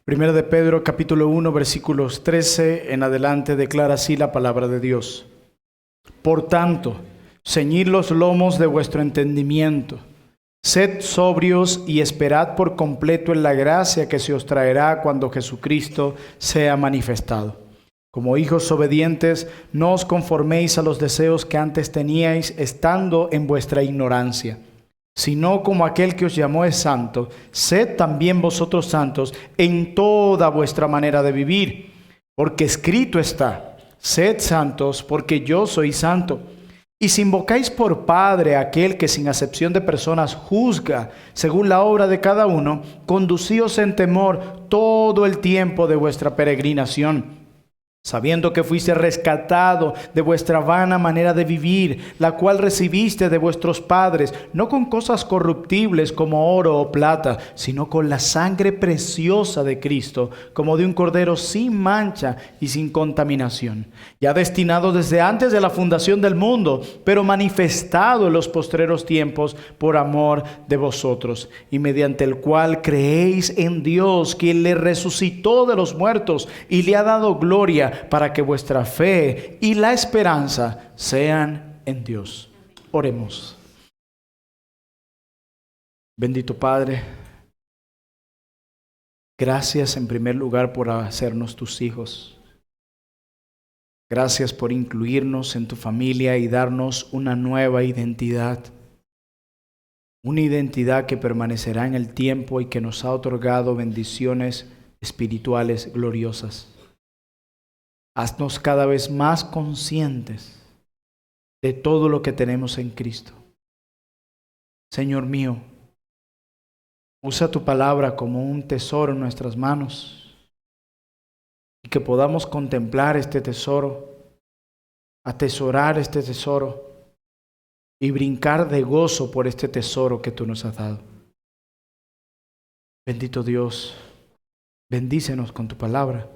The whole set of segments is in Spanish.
Primera de Pedro, capítulo 1, versículos 13 en adelante, declara así la palabra de Dios. Por tanto, ceñid los lomos de vuestro entendimiento. Sed sobrios y esperad por completo en la gracia que se os traerá cuando Jesucristo sea manifestado. Como hijos obedientes, no os conforméis a los deseos que antes teníais estando en vuestra ignorancia, sino como aquel que os llamó es santo, sed también vosotros santos en toda vuestra manera de vivir, porque escrito está, sed santos porque yo soy santo. Y si invocáis por Padre a aquel que sin acepción de personas juzga según la obra de cada uno, conducíos en temor todo el tiempo de vuestra peregrinación, sabiendo que fuiste rescatado de vuestra vana manera de vivir, la cual recibiste de vuestros padres, no con cosas corruptibles como oro o plata, sino con la sangre preciosa de Cristo, como de un cordero sin mancha y sin contaminación, ya destinado desde antes de la fundación del mundo, pero manifestado en los postreros tiempos por amor de vosotros, y mediante el cual creéis en Dios, quien le resucitó de los muertos y le ha dado gloria, para que vuestra fe y la esperanza sean en Dios. Oremos. Bendito Padre, gracias en primer lugar por hacernos tus hijos. Gracias por incluirnos en tu familia y darnos una nueva identidad. Una identidad que permanecerá en el tiempo y que nos ha otorgado bendiciones espirituales gloriosas. Haznos cada vez más conscientes de todo lo que tenemos en Cristo. Señor mío, usa tu palabra como un tesoro en nuestras manos y que podamos contemplar este tesoro, atesorar este tesoro y brincar de gozo por este tesoro que tú nos has dado. Bendito Dios, bendícenos con tu palabra.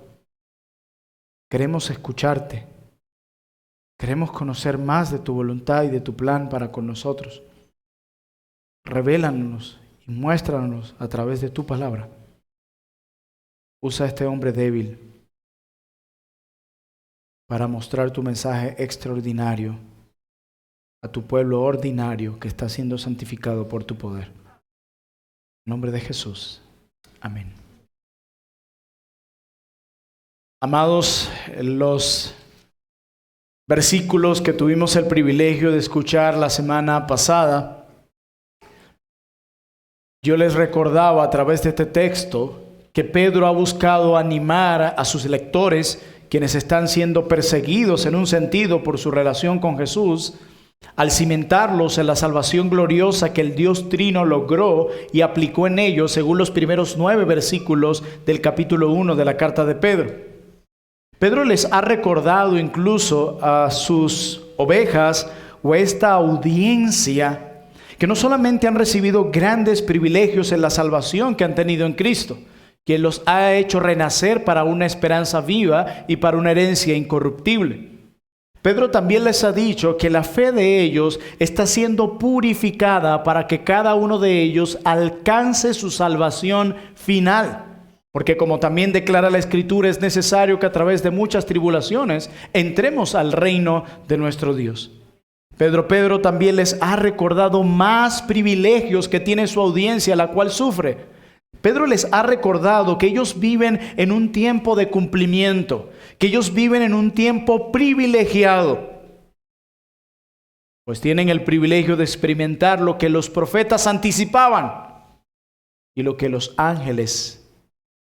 Queremos escucharte. Queremos conocer más de tu voluntad y de tu plan para con nosotros. Revélanos y muéstranos a través de tu palabra. Usa a este hombre débil para mostrar tu mensaje extraordinario a tu pueblo ordinario que está siendo santificado por tu poder. En nombre de Jesús. Amén. Amados, los versículos que tuvimos el privilegio de escuchar la semana pasada, yo les recordaba a través de este texto que Pedro ha buscado animar a sus lectores, quienes están siendo perseguidos en un sentido por su relación con Jesús, al cimentarlos en la salvación gloriosa que el Dios Trino logró y aplicó en ellos según los primeros 9 versículos del capítulo 1 de la carta de Pedro. Pedro les ha recordado incluso a sus ovejas o a esta audiencia que no solamente han recibido grandes privilegios en la salvación que han tenido en Cristo, quien los ha hecho renacer para una esperanza viva y para una herencia incorruptible. Pedro también les ha dicho que la fe de ellos está siendo purificada para que cada uno de ellos alcance su salvación final. Porque como también declara la Escritura, es necesario que a través de muchas tribulaciones entremos al reino de nuestro Dios. Pedro también les ha recordado más privilegios que tiene su audiencia, la cual sufre. Pedro les ha recordado que ellos viven en un tiempo de cumplimiento, que ellos viven en un tiempo privilegiado, pues tienen el privilegio de experimentar lo que los profetas anticipaban y lo que los ángeles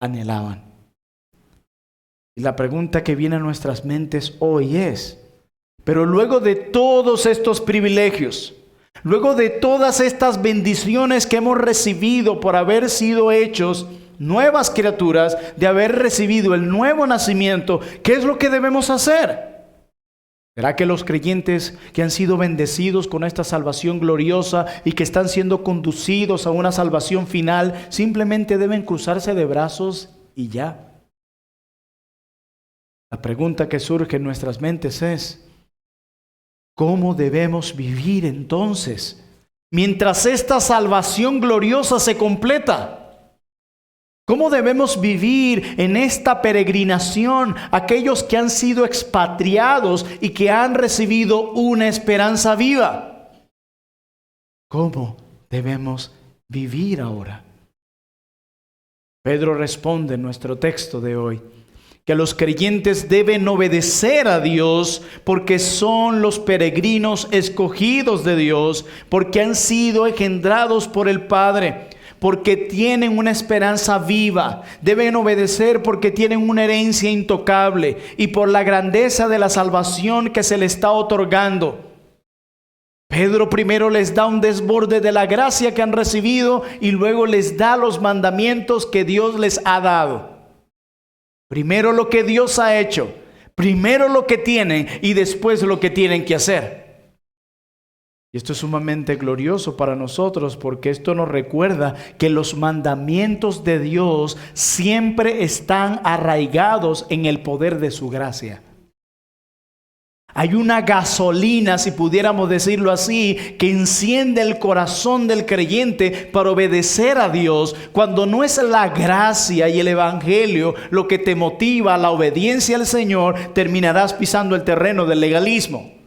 anhelaban. Y la pregunta que viene a nuestras mentes hoy es, pero luego de todos estos privilegios, luego de todas estas bendiciones que hemos recibido por haber sido hechos nuevas criaturas, de haber recibido el nuevo nacimiento, ¿qué es lo que debemos hacer? ¿Será que los creyentes que han sido bendecidos con esta salvación gloriosa y que están siendo conducidos a una salvación final simplemente deben cruzarse de brazos y ya? La pregunta que surge en nuestras mentes es, ¿cómo debemos vivir entonces mientras esta salvación gloriosa se completa? ¿Cómo debemos vivir en esta peregrinación aquellos que han sido expatriados y que han recibido una esperanza viva? ¿Cómo debemos vivir ahora? Pedro responde en nuestro texto de hoy que los creyentes deben obedecer a Dios porque son los peregrinos escogidos de Dios, porque han sido engendrados por el Padre, porque tienen una esperanza viva. Deben obedecer porque tienen una herencia intocable y por la grandeza de la salvación que se les está otorgando. Pedro primero les da un desborde de la gracia que han recibido y luego les da los mandamientos que Dios les ha dado. Primero lo que Dios ha hecho, primero lo que tienen y después lo que tienen que hacer. Y esto es sumamente glorioso para nosotros porque esto nos recuerda que los mandamientos de Dios siempre están arraigados en el poder de su gracia. Hay una gasolina, si pudiéramos decirlo así, que enciende el corazón del creyente para obedecer a Dios. Cuando no es la gracia y el evangelio lo que te motiva a la obediencia al Señor, terminarás pisando el terreno del legalismo.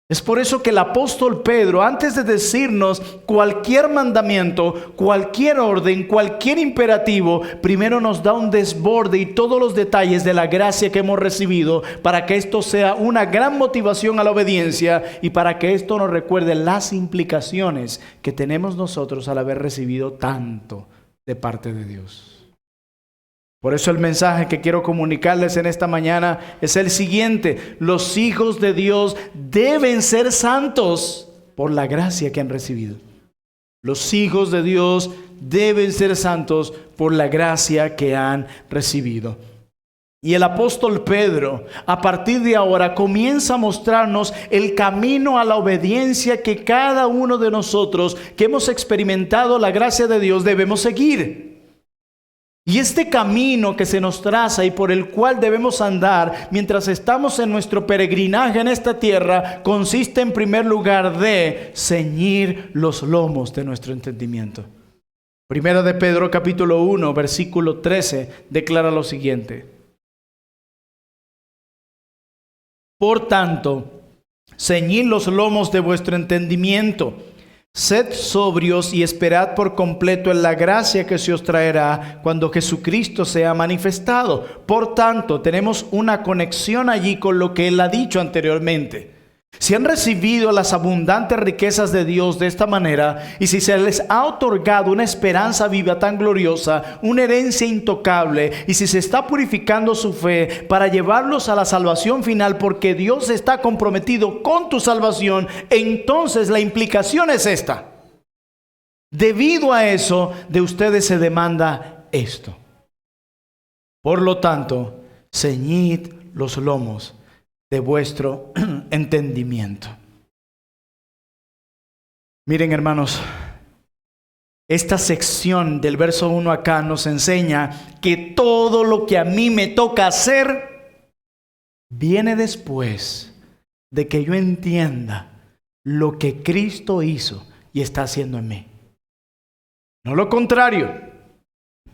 Es por eso que el apóstol Pedro, antes de decirnos cualquier mandamiento, cualquier orden, cualquier imperativo, primero nos da un desborde y todos los detalles de la gracia que hemos recibido para que esto sea una gran motivación a la obediencia y para que esto nos recuerde las implicaciones que tenemos nosotros al haber recibido tanto de parte de Dios. Por eso el mensaje que quiero comunicarles en esta mañana es el siguiente: los hijos de Dios deben ser santos por la gracia que han recibido. Los hijos de Dios deben ser santos por la gracia que han recibido. Y el apóstol Pedro, a partir de ahora, comienza a mostrarnos el camino a la obediencia que cada uno de nosotros que hemos experimentado la gracia de Dios debemos seguir. Y este camino que se nos traza y por el cual debemos andar mientras estamos en nuestro peregrinaje en esta tierra consiste en primer lugar de ceñir los lomos de nuestro entendimiento. Primera de Pedro capítulo 1 versículo 13 declara lo siguiente: por tanto, ceñid los lomos de vuestro entendimiento. Sed sobrios y esperad por completo en la gracia que se os traerá cuando Jesucristo sea manifestado. Por tanto, tenemos una conexión allí con lo que Él ha dicho anteriormente. Si han recibido las abundantes riquezas de Dios de esta manera, y si se les ha otorgado una esperanza viva tan gloriosa, una herencia intocable, y si se está purificando su fe para llevarlos a la salvación final, porque Dios está comprometido con tu salvación, entonces la implicación es esta. Debido a eso, de ustedes se demanda esto. Por lo tanto, ceñid los lomos de vuestro entendimiento. Miren, hermanos, esta sección del verso 1 acá nos enseña que todo lo que a mí me toca hacer viene después de que yo entienda lo que Cristo hizo y está haciendo en mí. No lo contrario.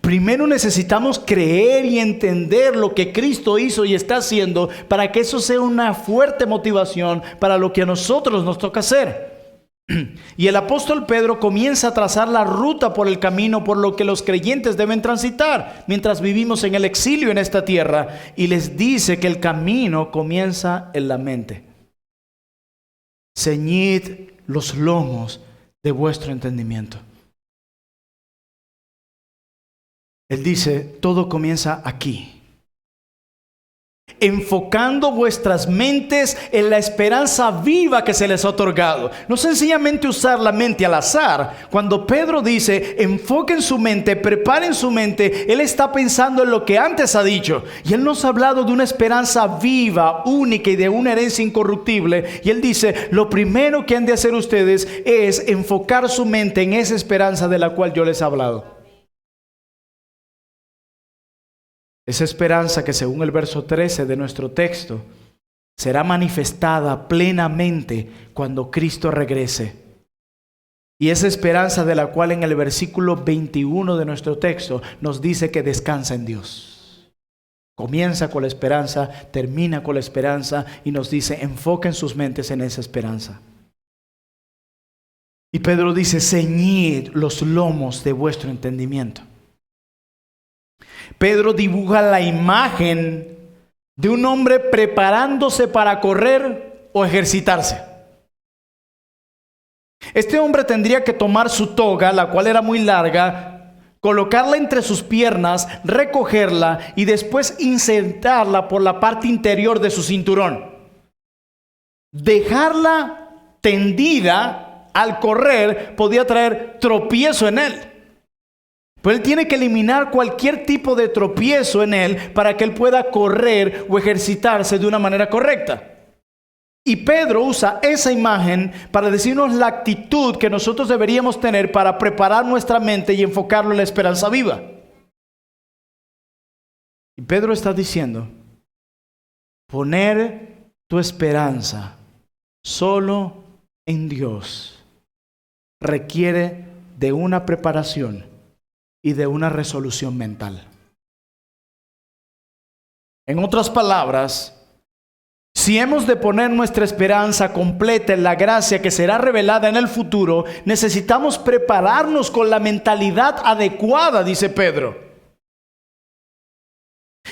Primero necesitamos creer y entender lo que Cristo hizo y está haciendo para que eso sea una fuerte motivación para lo que a nosotros nos toca hacer. Y el apóstol Pedro comienza a trazar la ruta por el camino por lo que los creyentes deben transitar mientras vivimos en el exilio en esta tierra, y les dice que el camino comienza en la mente. Ceñid los lomos de vuestro entendimiento. Él dice, todo comienza aquí. Enfocando vuestras mentes en la esperanza viva que se les ha otorgado. No sencillamente usar la mente al azar. Cuando Pedro dice, enfoquen su mente, preparen su mente, él está pensando en lo que antes ha dicho. Y él nos ha hablado de una esperanza viva, única y de una herencia incorruptible. Y él dice, lo primero que han de hacer ustedes es enfocar su mente en esa esperanza de la cual yo les he hablado. Esa esperanza que, según el verso 13 de nuestro texto, será manifestada plenamente cuando Cristo regrese. Y esa esperanza de la cual en el versículo 21 de nuestro texto nos dice que descansa en Dios. Comienza con la esperanza, termina con la esperanza y nos dice, enfoquen sus mentes en esa esperanza. Y Pedro dice, ceñid los lomos de vuestro entendimiento. Pedro dibuja la imagen de un hombre preparándose para correr o ejercitarse. Este hombre tendría que tomar su toga, la cual era muy larga, colocarla entre sus piernas, recogerla y después insertarla por la parte interior de su cinturón. Dejarla tendida al correr podía traer tropiezo en él. Pero él tiene que eliminar cualquier tipo de tropiezo en él para que él pueda correr o ejercitarse de una manera correcta. Y Pedro usa esa imagen para decirnos la actitud que nosotros deberíamos tener para preparar nuestra mente y enfocarlo en la esperanza viva. Y Pedro está diciendo, poner tu esperanza solo en Dios requiere de una preparación y de una resolución mental. En otras palabras, si hemos de poner nuestra esperanza completa en la gracia que será revelada en el futuro, necesitamos prepararnos con la mentalidad adecuada, dice Pedro.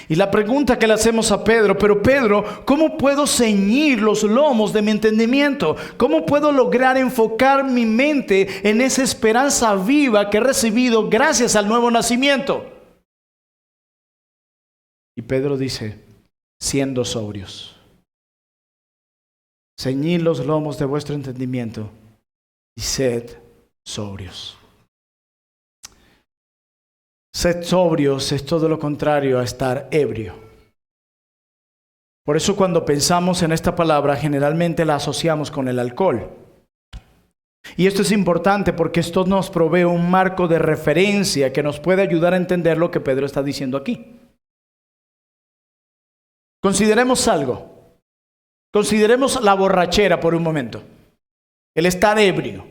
Y la pregunta que le hacemos a Pedro, pero Pedro, ¿cómo puedo ceñir los lomos de mi entendimiento? ¿Cómo puedo lograr enfocar mi mente en esa esperanza viva que he recibido gracias al nuevo nacimiento? Y Pedro dice, siendo sobrios. Ceñid los lomos de vuestro entendimiento y sed sobrios. Sed sobrios es todo lo contrario a estar ebrio. Por eso cuando pensamos en esta palabra, generalmente la asociamos con el alcohol. Y esto es importante porque esto nos provee un marco de referencia que nos puede ayudar a entender lo que Pedro está diciendo aquí. Consideremos algo. Consideremos la borrachera por un momento, el estar ebrio.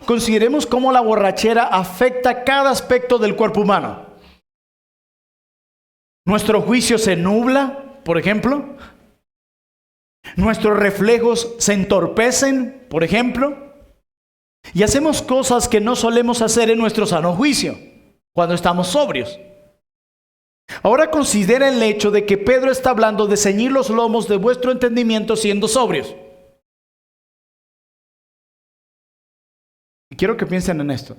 Consideremos cómo la borrachera afecta cada aspecto del cuerpo humano. Nuestro juicio se nubla, por ejemplo. Nuestros reflejos se entorpecen, por ejemplo. Y hacemos cosas que no solemos hacer en nuestro sano juicio, cuando estamos sobrios. Ahora considera el hecho de que Pedro está hablando de ceñir los lomos de vuestro entendimiento siendo sobrios. Y quiero que piensen en esto.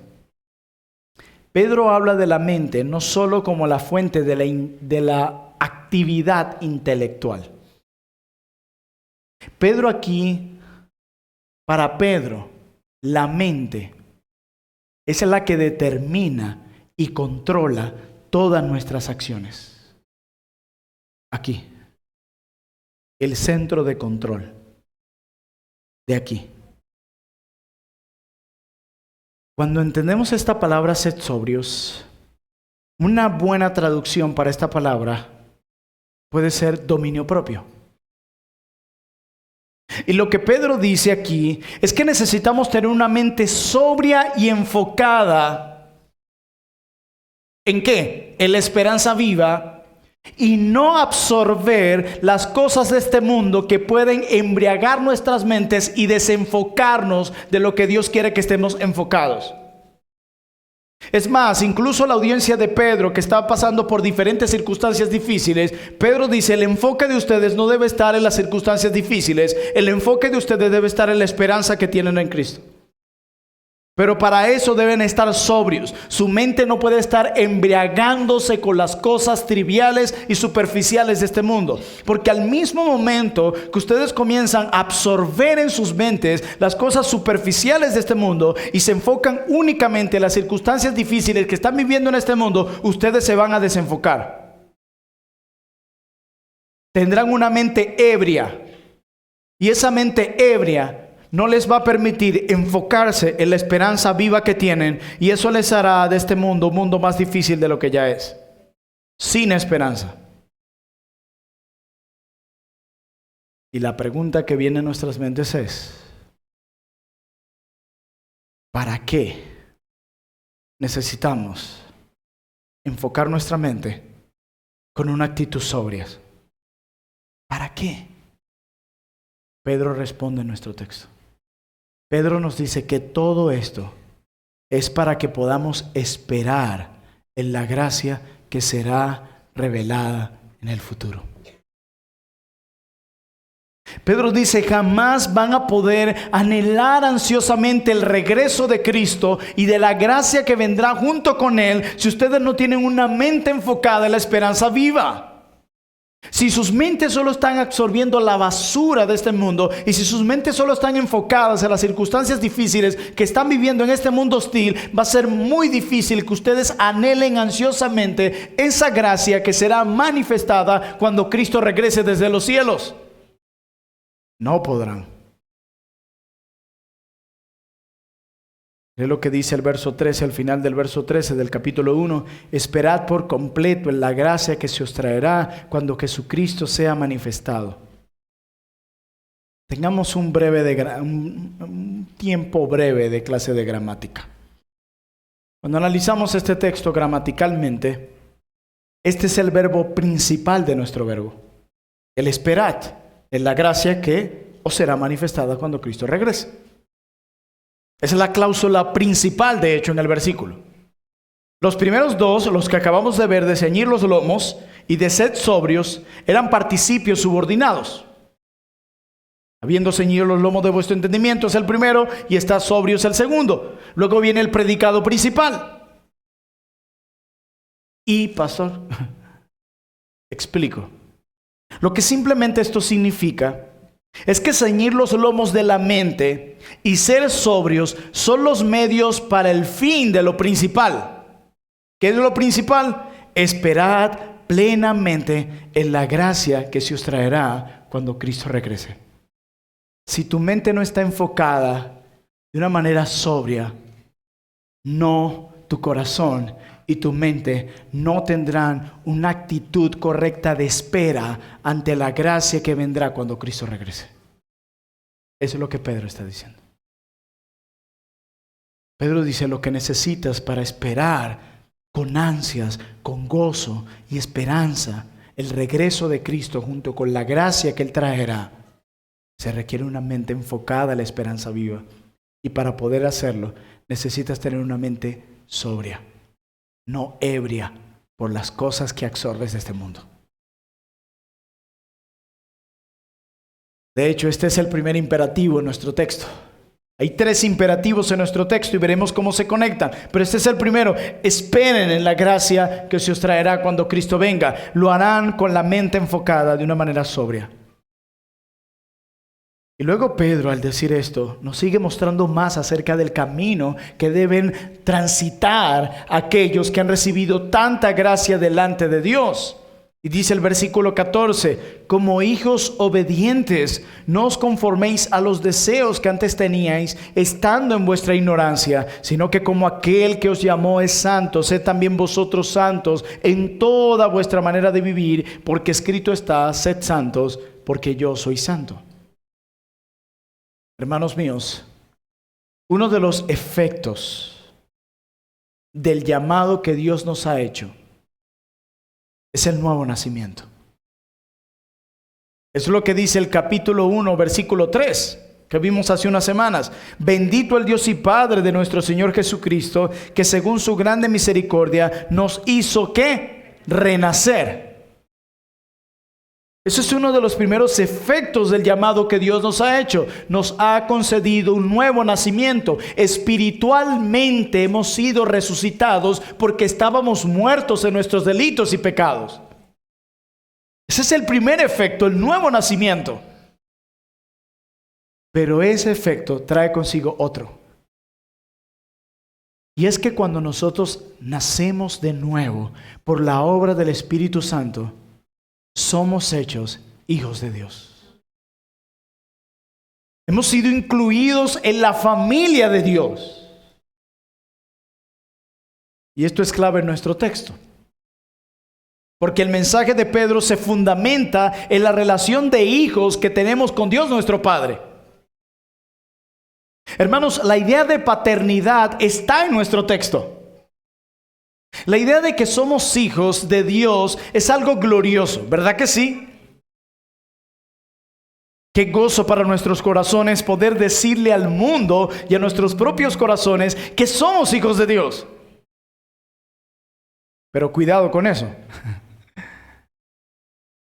Pedro habla de la mente no solo como la fuente de la actividad intelectual. Pedro aquí, para Pedro, la mente es la que determina y controla todas nuestras acciones. Aquí. El centro de control. De aquí. Cuando entendemos esta palabra sed sobrios, una buena traducción para esta palabra puede ser dominio propio. Y lo que Pedro dice aquí es que necesitamos tener una mente sobria y enfocada. ¿En qué? En la esperanza viva y no absorber las cosas de este mundo que pueden embriagar nuestras mentes y desenfocarnos de lo que Dios quiere que estemos enfocados. Es más, incluso la audiencia de Pedro, que estaba pasando por diferentes circunstancias difíciles, Pedro dice, el enfoque de ustedes no debe estar en las circunstancias difíciles, el enfoque de ustedes debe estar en la esperanza que tienen en Cristo. Pero para eso deben estar sobrios. Su mente no puede estar embriagándose con las cosas triviales y superficiales de este mundo. Porque al mismo momento que ustedes comienzan a absorber en sus mentes las cosas superficiales de este mundo y se enfocan únicamente en las circunstancias difíciles que están viviendo en este mundo, ustedes se van a desenfocar. Tendrán una mente ebria. Y esa mente ebria no les va a permitir enfocarse en la esperanza viva que tienen, y eso les hará de este mundo un mundo más difícil de lo que ya es, sin esperanza. Y la pregunta que viene en nuestras mentes es, ¿Para qué necesitamos enfocar nuestra mente con una actitud sobria? ¿Para qué? Pedro responde en nuestro texto. Pedro nos dice que todo esto es para que podamos esperar en la gracia que será revelada en el futuro. Pedro dice, jamás van a poder anhelar ansiosamente el regreso de Cristo y de la gracia que vendrá junto con Él si ustedes no tienen una mente enfocada en la esperanza viva. Si sus mentes solo están absorbiendo la basura de este mundo y si sus mentes solo están enfocadas en las circunstancias difíciles que están viviendo en este mundo hostil, va a ser muy difícil que ustedes anhelen ansiosamente esa gracia que será manifestada cuando Cristo regrese desde los cielos. No podrán. Es lo que dice el verso 13, al final del verso 13 del capítulo 1. Esperad por completo en la gracia que se os traerá cuando Jesucristo sea manifestado. Tengamos un tiempo breve de clase de gramática. Cuando analizamos este texto gramaticalmente, este es el verbo principal de nuestro verbo. El esperad es la gracia que os será manifestada cuando Cristo regrese. Esa es la cláusula principal, de hecho, en el versículo. Los primeros dos, los que acabamos de ver, de ceñir los lomos y de sed sobrios, eran participios subordinados. Habiendo ceñido los lomos de vuestro entendimiento es el primero y está sobrio es el segundo. Luego viene el predicado principal. Y, pastor, explico. Lo que simplemente esto significa es que ceñir los lomos de la mente y ser sobrios son los medios para el fin de lo principal. ¿Qué es lo principal? Esperad plenamente en la gracia que se os traerá cuando Cristo regrese. Si tu mente no está enfocada de una manera sobria, tu corazón y tu mente no tendrán una actitud correcta de espera ante la gracia que vendrá cuando Cristo regrese. Eso es lo que Pedro está diciendo. Pedro dice, lo que necesitas para esperar con ansias, con gozo y esperanza el regreso de Cristo junto con la gracia que Él traerá, se requiere una mente enfocada a la esperanza viva. Y para poder hacerlo, necesitas tener una mente sobria, no ebria por las cosas que absorbes de este mundo. De hecho, este es el primer imperativo en nuestro texto. Hay 3 imperativos en nuestro texto y veremos cómo se conectan. Pero este es el primero. Esperen en la gracia que se os traerá cuando Cristo venga. Lo harán con la mente enfocada de una manera sobria. Y luego Pedro, al decir esto, nos sigue mostrando más acerca del camino que deben transitar aquellos que han recibido tanta gracia delante de Dios. Y dice el versículo 14, como hijos obedientes, no os conforméis a los deseos que antes teníais, estando en vuestra ignorancia, sino que como aquel que os llamó es santo, sed también vosotros santos en toda vuestra manera de vivir, porque escrito está, sed santos, porque yo soy santo. Hermanos míos, uno de los efectos del llamado que Dios nos ha hecho es el nuevo nacimiento. Es lo que dice el capítulo 1, versículo 3, que vimos hace unas semanas. Bendito el Dios y Padre de nuestro Señor Jesucristo, que según su grande misericordia nos hizo, ¿qué? Renacer. Eso es uno de los primeros efectos del llamado que Dios nos ha hecho. Nos ha concedido un nuevo nacimiento. Espiritualmente hemos sido resucitados porque estábamos muertos en nuestros delitos y pecados. Ese es el primer efecto, el nuevo nacimiento. Pero ese efecto trae consigo otro. Y es que cuando nosotros nacemos de nuevo por la obra del Espíritu Santo, somos hechos hijos de Dios. Hemos sido incluidos en la familia de Dios. Y esto es clave en nuestro texto. Porque el mensaje de Pedro se fundamenta en la relación de hijos que tenemos con Dios nuestro Padre. Hermanos, la idea de paternidad está en nuestro texto. La idea de que somos hijos de Dios es algo glorioso, ¿verdad que sí? Qué gozo para nuestros corazones poder decirle al mundo y a nuestros propios corazones que somos hijos de Dios. Pero cuidado con eso.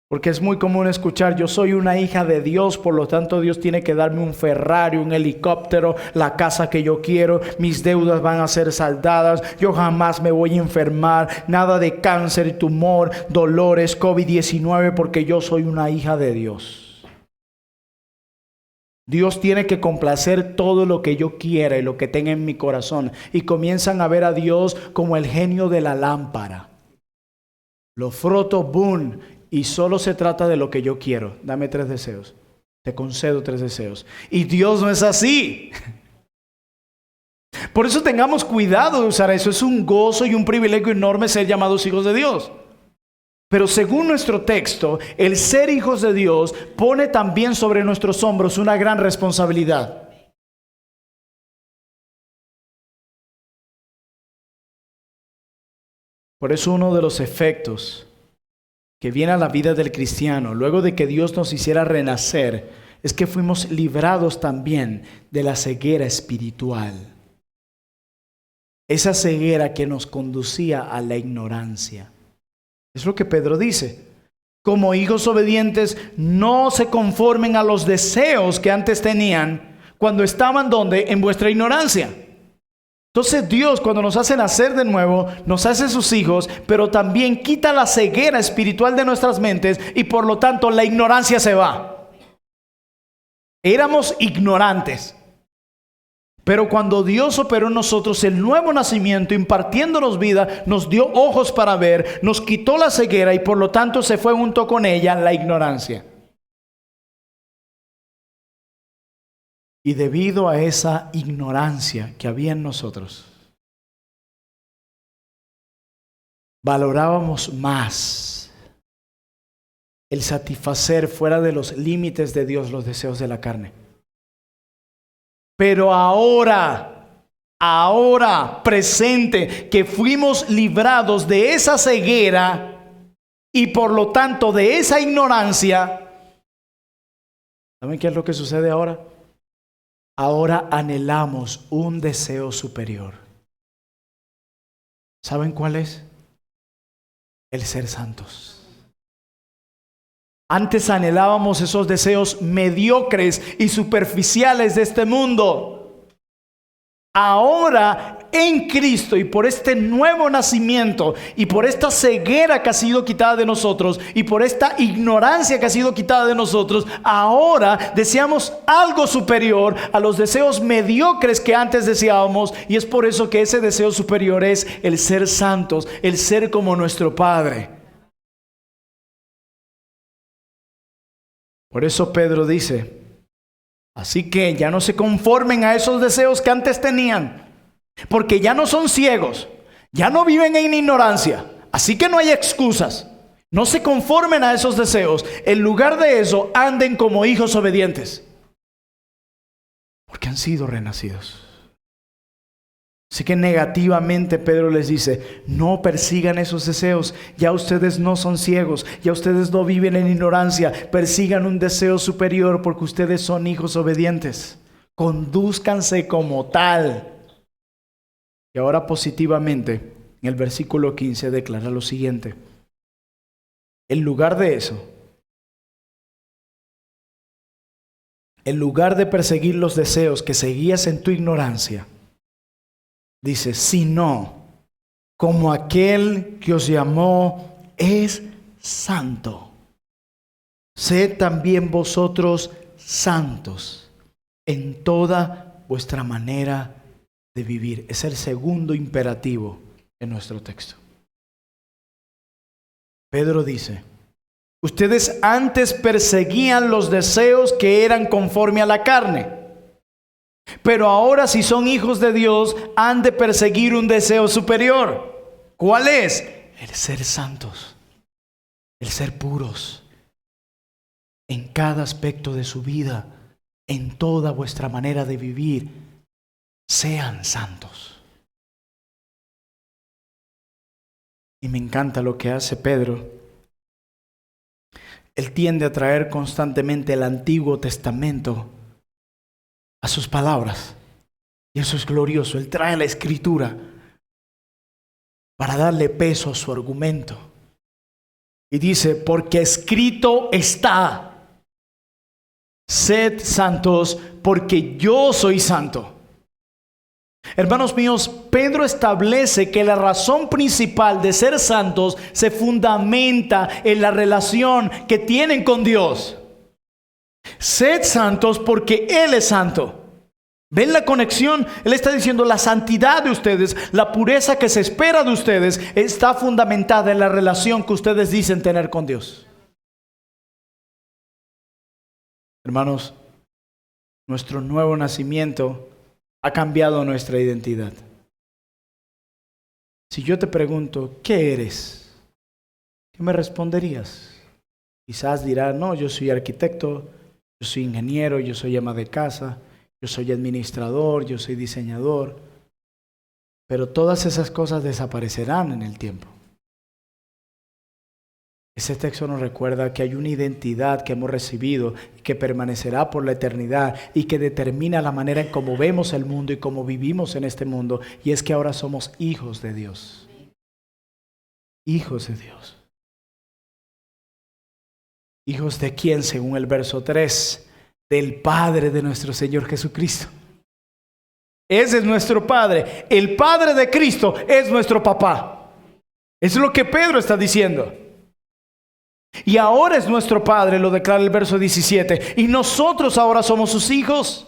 Porque es muy común escuchar, yo soy una hija de Dios, por lo tanto Dios tiene que darme un Ferrari, un helicóptero, la casa que yo quiero, mis deudas van a ser saldadas, yo jamás me voy a enfermar, nada de cáncer, tumor, dolores, COVID-19, porque yo soy una hija de Dios. Dios tiene que complacer todo lo que yo quiera y lo que tenga en mi corazón. Y comienzan a ver a Dios como el genio de la lámpara. Lo froto, boom, y solo se trata de lo que yo quiero. Dame 3 deseos. Te concedo 3 deseos. Y Dios no es así. Por eso tengamos cuidado de usar eso. Es un gozo y un privilegio enorme ser llamados hijos de Dios. Pero según nuestro texto, el ser hijos de Dios pone también sobre nuestros hombros una gran responsabilidad. Por eso uno de los efectos que viene a la vida del cristiano, luego de que Dios nos hiciera renacer, es que fuimos librados también de la ceguera espiritual. Esa ceguera que nos conducía a la ignorancia. Es lo que Pedro dice. Como hijos obedientes, no se conformen a los deseos que antes tenían cuando estaban donde en vuestra ignorancia. Entonces Dios, cuando nos hace nacer de nuevo, nos hace sus hijos, pero también quita la ceguera espiritual de nuestras mentes y por lo tanto la ignorancia se va. Éramos ignorantes. Pero cuando Dios operó en nosotros el nuevo nacimiento, impartiéndonos vida, nos dio ojos para ver, nos quitó la ceguera y por lo tanto se fue junto con ella la ignorancia. Y debido a esa ignorancia que había en nosotros, valorábamos más el satisfacer fuera de los límites de Dios los deseos de la carne. Pero ahora, presente, que fuimos librados de esa ceguera y por lo tanto de esa ignorancia, ¿saben qué es lo que sucede ahora? Ahora anhelamos un deseo superior. ¿Saben cuál es? El ser santos. Antes anhelábamos esos deseos mediocres y superficiales de este mundo. Ahora en Cristo y por este nuevo nacimiento y por esta ceguera que ha sido quitada de nosotros y por esta ignorancia que ha sido quitada de nosotros, ahora deseamos algo superior a los deseos mediocres que antes deseábamos, y es por eso que ese deseo superior es el ser santos, el ser como nuestro Padre. Por eso Pedro dice: así que ya no se conformen a esos deseos que antes tenían, porque ya no son ciegos, ya no viven en ignorancia, así que no hay excusas. No se conformen a esos deseos. En lugar de eso, anden como hijos obedientes, porque han sido renacidos. Así que negativamente Pedro les dice: no persigan esos deseos. Ya ustedes no son ciegos, ya ustedes no viven en ignorancia. Persigan un deseo superior porque ustedes son hijos obedientes. Condúzcanse como tal. Y ahora positivamente, en el versículo 15 declara lo siguiente: en lugar de eso, en lugar de perseguir los deseos que seguías en tu ignorancia, dice, sino como aquel que os llamó es santo, sed también vosotros santos en toda vuestra manera de vivir. Es el segundo imperativo en nuestro texto. Pedro dice: ustedes antes perseguían los deseos que eran conforme a la carne, pero ahora, si son hijos de Dios, han de perseguir un deseo superior. ¿Cuál es? El ser santos, el ser puros en cada aspecto de su vida, en toda vuestra manera de vivir. sean santos. Y me encanta lo que hace Pedro. Él tiende a traer constantemente el Antiguo Testamento a sus palabras. Y eso es glorioso. Él trae la Escritura para darle peso a su argumento. Y dice, porque escrito está, sed santos porque yo soy santo. Hermanos míos, Pedro establece que la razón principal de ser santos se fundamenta en la relación que tienen con Dios. Sed santos porque Él es santo. ¿Ven la conexión? Él está diciendo la santidad de ustedes, la pureza que se espera de ustedes, está fundamentada en la relación que ustedes dicen tener con Dios. Hermanos, nuestro nuevo nacimiento ha cambiado nuestra identidad. Si yo te pregunto, ¿qué eres? ¿Qué me responderías? Quizás dirás, no, yo soy arquitecto, yo soy ingeniero, yo soy ama de casa, yo soy administrador, yo soy diseñador. Pero todas esas cosas desaparecerán en el tiempo. Ese texto nos recuerda que hay una identidad que hemos recibido y que permanecerá por la eternidad y que determina la manera en cómo vemos el mundo y cómo vivimos en este mundo. Y es que ahora somos hijos de Dios. Hijos de Dios. ¿Hijos de quién? Según el verso 3. Del Padre de nuestro Señor Jesucristo. Ese es nuestro Padre. El Padre de Cristo es nuestro papá. Eso es lo que Pedro está diciendo. Y ahora es nuestro Padre, lo declara el verso 17. Y nosotros ahora somos sus hijos.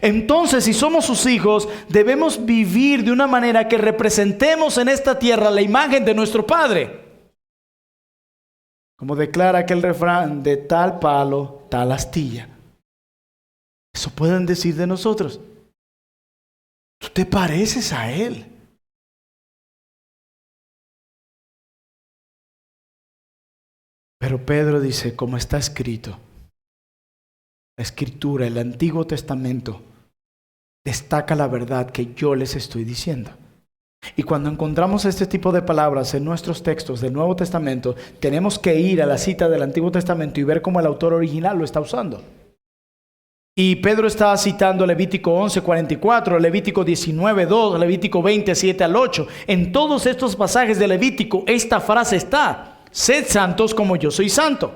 Entonces, si somos sus hijos, debemos vivir de una manera que representemos en esta tierra la imagen de nuestro Padre. Como declara aquel refrán, de tal palo, tal astilla. Eso pueden decir de nosotros. Tú te pareces a Él. Pero Pedro dice, como está escrito, la Escritura, el Antiguo Testamento, destaca la verdad que yo les estoy diciendo. Y cuando encontramos este tipo de palabras en nuestros textos del Nuevo Testamento, tenemos que ir a la cita del Antiguo Testamento y ver cómo el autor original lo está usando. Y Pedro está citando Levítico 11:44, Levítico 19:2, Levítico 20:7 al 8. En todos estos pasajes de Levítico, esta frase está: sed santos como yo soy santo.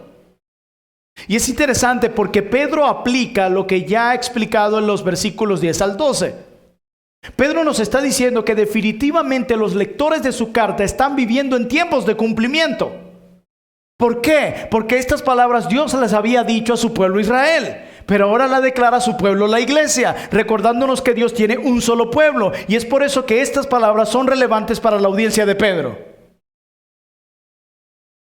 Y es interesante porque Pedro aplica lo que ya ha explicado en los versículos 10 al 12. Pedro nos está diciendo que definitivamente los lectores de su carta están viviendo en tiempos de cumplimiento. ¿Por qué? Porque estas palabras Dios les había dicho a su pueblo Israel, pero ahora la declara a su pueblo la iglesia, recordándonos que Dios tiene un solo pueblo. Y es por eso que estas palabras son relevantes para la audiencia de Pedro.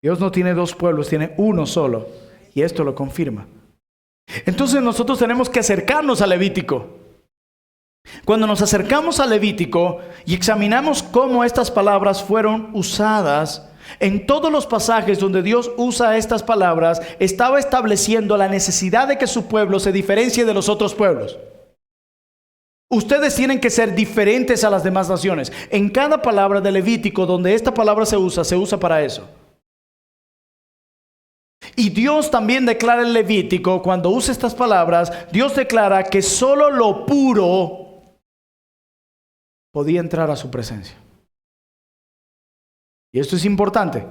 Dios no tiene dos pueblos, tiene uno solo. Y esto lo confirma. Entonces nosotros tenemos que acercarnos a Levítico. Cuando nos acercamos a Levítico y examinamos cómo estas palabras fueron usadas, en todos los pasajes donde Dios usa estas palabras, estaba estableciendo la necesidad de que su pueblo se diferencie de los otros pueblos. Ustedes tienen que ser diferentes a las demás naciones. En cada palabra de Levítico donde esta palabra se usa para eso. Y Dios también declara en Levítico, cuando usa estas palabras, Dios declara que solo lo puro podía entrar a su presencia. Y esto es importante.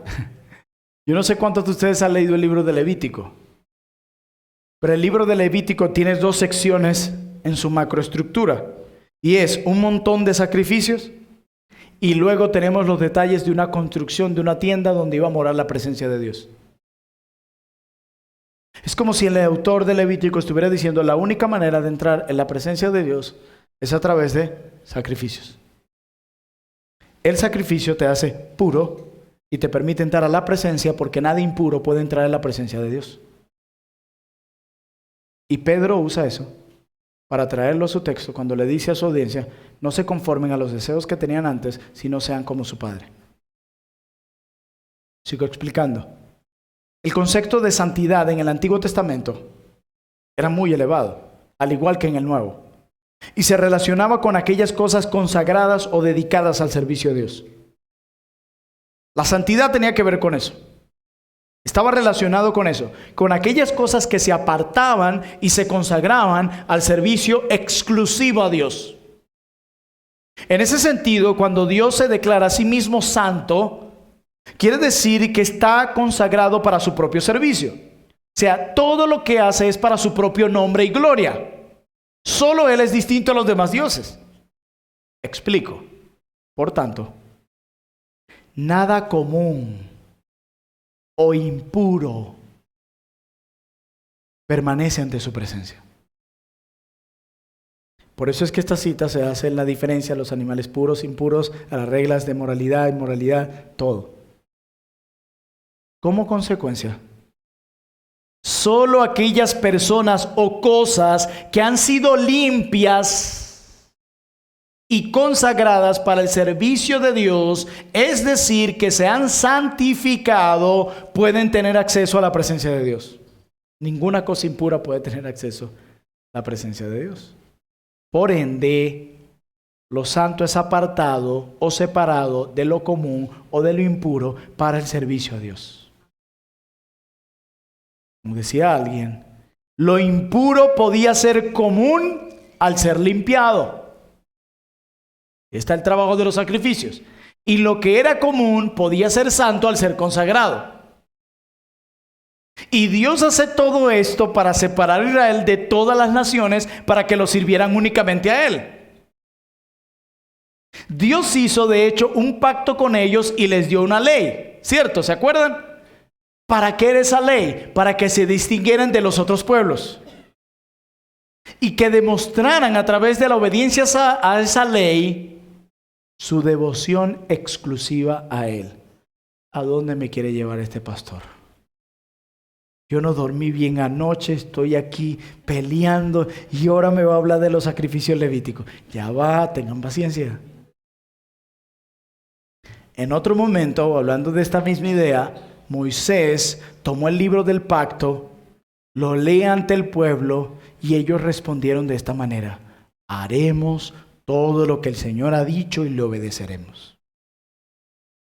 Yo no sé cuántos de ustedes han leído el libro de Levítico, pero el libro de Levítico tiene dos secciones en su macroestructura, y es un montón de sacrificios, y luego tenemos los detalles de una construcción de una tienda donde iba a morar la presencia de Dios. Es como si el autor de Levítico estuviera diciendo, la única manera de entrar en la presencia de Dios es a través de sacrificios. El sacrificio te hace puro y te permite entrar a la presencia, porque nada impuro puede entrar en la presencia de Dios. Y Pedro usa eso para traerlo a su texto cuando le dice a su audiencia, no se conformen a los deseos que tenían antes, sino sean como su Padre. Sigo explicando. El concepto de santidad en el Antiguo Testamento era muy elevado, al igual que en el Nuevo. y se relacionaba con aquellas cosas consagradas o dedicadas al servicio de Dios. La santidad tenía que ver con eso. Estaba relacionado con eso, con aquellas cosas que se apartaban y se consagraban al servicio exclusivo a Dios. En ese sentido, cuando Dios se declara a sí mismo santo, quiere decir que está consagrado para su propio servicio. O sea, todo lo que hace es para su propio nombre y gloria. Solo Él es distinto a los demás dioses. Explico. Por tanto, nada común o impuro permanece ante su presencia. Por eso es que esta cita se hace en la diferencia a los animales puros, impuros, a las reglas de moralidad, inmoralidad, todo. Como consecuencia, solo aquellas personas o cosas que han sido limpias y consagradas para el servicio de Dios, es decir, que se han santificado, pueden tener acceso a la presencia de Dios. Ninguna cosa impura puede tener acceso a la presencia de Dios. Por ende, lo santo es apartado o separado de lo común o de lo impuro para el servicio a Dios. Como decía alguien, lo impuro podía ser común al ser limpiado. Está el trabajo de los sacrificios. Y lo que era común podía ser santo al ser consagrado. Y Dios hace todo esto para separar a Israel de todas las naciones para que lo sirvieran únicamente a Él. Dios hizo de hecho un pacto con ellos y les dio una ley, ¿cierto? ¿Se acuerdan? ¿Para qué era esa ley? Para que se distinguieran de los otros pueblos. Y que demostraran a través de la obediencia a esa ley su devoción exclusiva a Él. ¿A dónde me quiere llevar este pastor? Yo no dormí bien anoche, estoy aquí peleando y ahora me va a hablar de los sacrificios levíticos. Ya va, tengan paciencia. En otro momento, hablando de esta misma idea, Moisés tomó el libro del pacto, lo lee ante el pueblo y ellos respondieron de esta manera: haremos todo lo que el Señor ha dicho y le obedeceremos.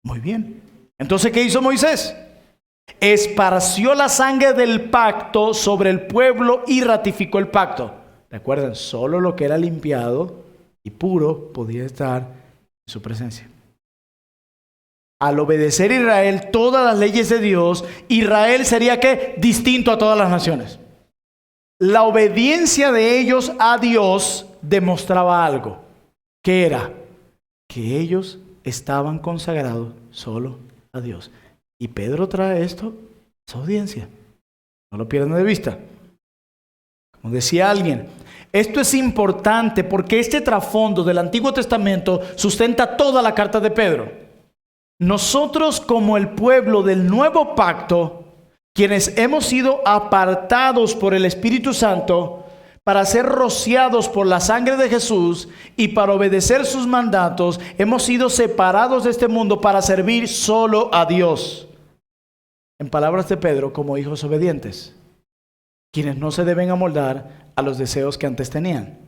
Muy bien. Entonces, ¿qué hizo Moisés? Esparció la sangre del pacto sobre el pueblo y ratificó el pacto. Recuerden, solo lo que era limpiado y puro podía estar en su presencia. Al obedecer Israel todas las leyes de Dios, Israel sería ¿qué? Distinto a todas las naciones. La obediencia de ellos a Dios demostraba algo. ¿Qué era? Que ellos estaban consagrados solo a Dios. Y Pedro trae esto a su audiencia. No lo pierdan de vista. Como decía alguien, esto es importante porque este trasfondo del Antiguo Testamento sustenta toda la carta de Pedro. Nosotros, como el pueblo del nuevo pacto, quienes hemos sido apartados por el Espíritu Santo para ser rociados por la sangre de Jesús y para obedecer sus mandatos, hemos sido separados de este mundo para servir solo a Dios. En palabras de Pedro, como hijos obedientes, quienes no se deben amoldar a los deseos que antes tenían.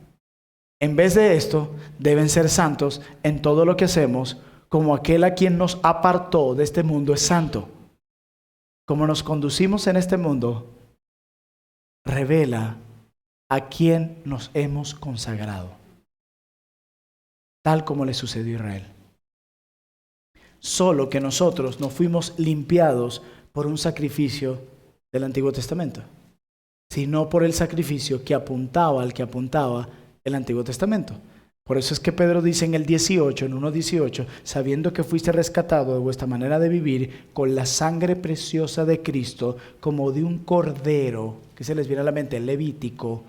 En vez de esto, deben ser santos en todo lo que hacemos, como aquel a quien nos apartó de este mundo es santo. Como nos conducimos en este mundo, revela a quien nos hemos consagrado, tal como le sucedió a Israel. Solo que nosotros no fuimos limpiados por un sacrificio del Antiguo Testamento, sino por el sacrificio que apuntaba al que apuntaba el Antiguo Testamento. Por eso es que Pedro dice en el 18, en 1:18, sabiendo que fuiste rescatado de vuestra manera de vivir con la sangre preciosa de Cristo, como de un cordero, que se les viene a la mente, levítico.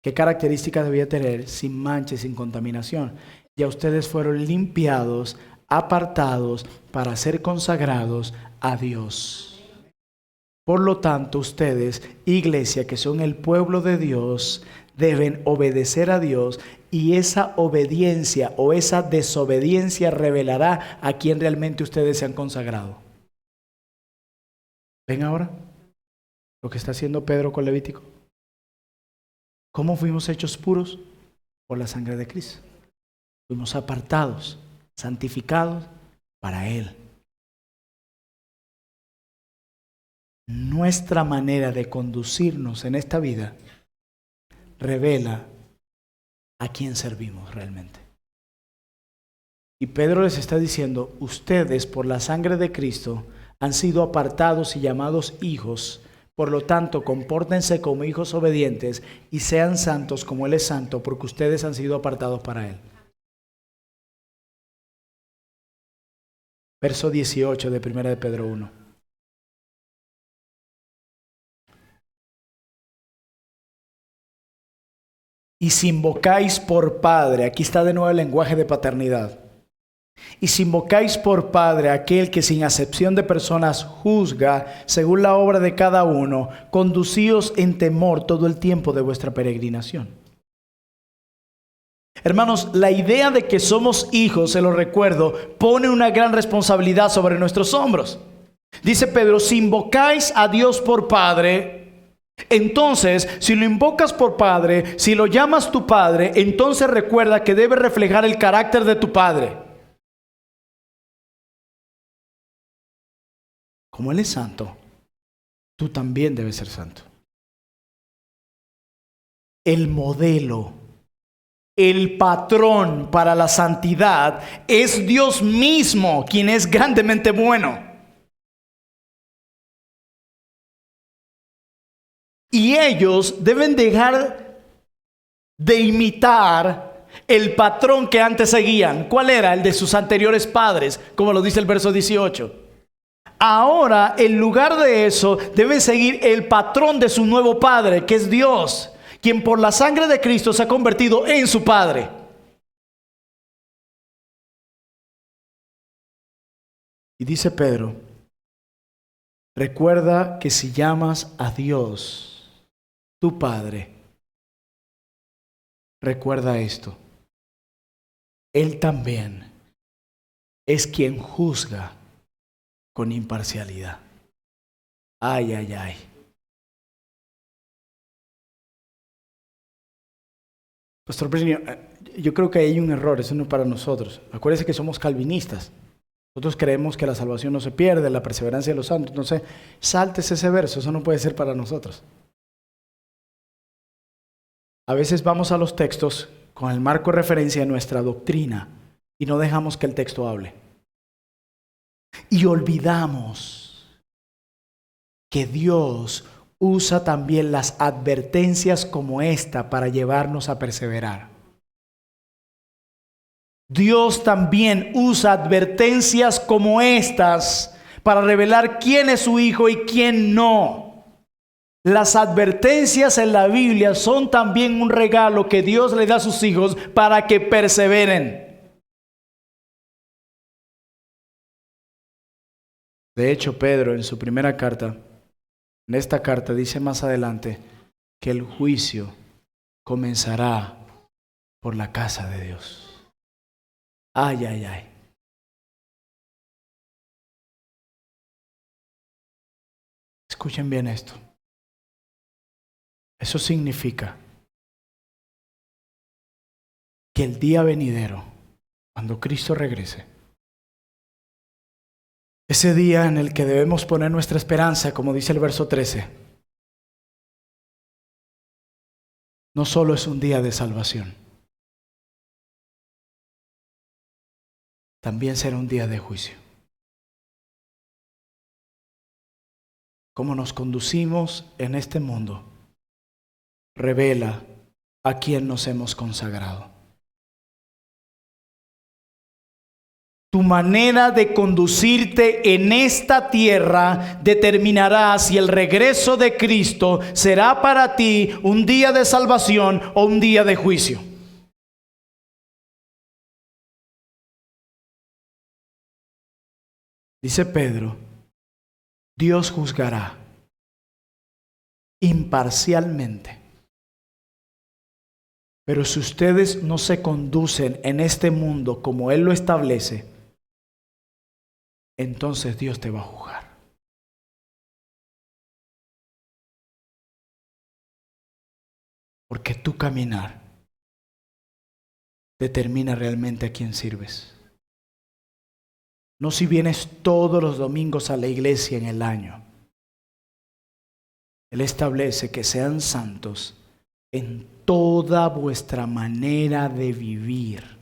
¿Qué características debía tener? Sin mancha y sin contaminación. Ya ustedes fueron limpiados, apartados para ser consagrados a Dios. Por lo tanto, ustedes, iglesia, que son el pueblo de Dios, deben obedecer a Dios, y esa obediencia o esa desobediencia revelará a quién realmente ustedes se han consagrado. ¿Ven ahora lo que está haciendo Pedro con Levítico? ¿Cómo fuimos hechos puros? por la sangre de Cristo. Fuimos apartados, santificados para Él. Nuestra manera de conducirnos en esta vida revela a quién servimos realmente. Y Pedro les está diciendo, ustedes por la sangre de Cristo han sido apartados y llamados hijos. Por lo tanto, compórtense como hijos obedientes y sean santos como Él es santo, porque ustedes han sido apartados para Él. Verso 18 de 1 de Pedro 1. Y si invocáis por Padre, aquí está de nuevo el lenguaje de paternidad. Y si invocáis por Padre a aquel que sin acepción de personas juzga según la obra de cada uno, conducíos en temor todo el tiempo de vuestra peregrinación. Hermanos, la idea de que somos hijos, se lo recuerdo, pone una gran responsabilidad sobre nuestros hombros. Dice Pedro, si invocáis a Dios por Padre, entonces, si lo invocas por Padre, si lo llamas tu Padre, entonces recuerda que debe reflejar el carácter de tu Padre. Como Él es santo, tú también debes ser santo. El modelo, el patrón para la santidad es Dios mismo, quien es grandemente bueno. Y ellos deben dejar de imitar el patrón que antes seguían. ¿Cuál era? El de sus anteriores padres, como lo dice el verso 18. Ahora, en lugar de eso, deben seguir el patrón de su nuevo Padre, que es Dios, quien por la sangre de Cristo se ha convertido en su Padre. Y dice Pedro, recuerda que si llamas a Dios, tu Padre, recuerda esto. Él también es quien juzga con imparcialidad. Ay, ay, ay. Pastor Brenio, yo creo que hay un error, eso no es para nosotros. Acuérdense que somos calvinistas. Nosotros creemos que la salvación no se pierde, la perseverancia de los santos. Entonces, sáltese ese verso, eso no puede ser para nosotros. A veces vamos a los textos con el marco de referencia de nuestra doctrina y no dejamos que el texto hable. Y olvidamos que Dios usa también las advertencias como esta para llevarnos a perseverar. Dios también usa advertencias como estas para revelar quién es su hijo y quién no. Las advertencias en la Biblia son también un regalo que Dios le da a sus hijos para que perseveren. De hecho, Pedro en su primera carta, en esta carta dice más adelante que el juicio comenzará por la casa de Dios. Ay, ay, ay. Escuchen bien esto. Eso significa que el día venidero, cuando Cristo regrese, ese día en el que debemos poner nuestra esperanza, como dice el verso 13, no solo es un día de salvación, también será un día de juicio. Cómo nos conducimos en este mundo revela a quién nos hemos consagrado. Tu manera de conducirte en esta tierra determinará si el regreso de Cristo será para ti un día de salvación o un día de juicio. Dice Pedro, Dios juzgará imparcialmente. Pero si ustedes no se conducen en este mundo como Él lo establece, entonces Dios te va a juzgar. Porque tu caminar determina realmente a quién sirves. No si vienes todos los domingos a la iglesia en el año. Él establece que sean santos en toda vuestra manera de vivir.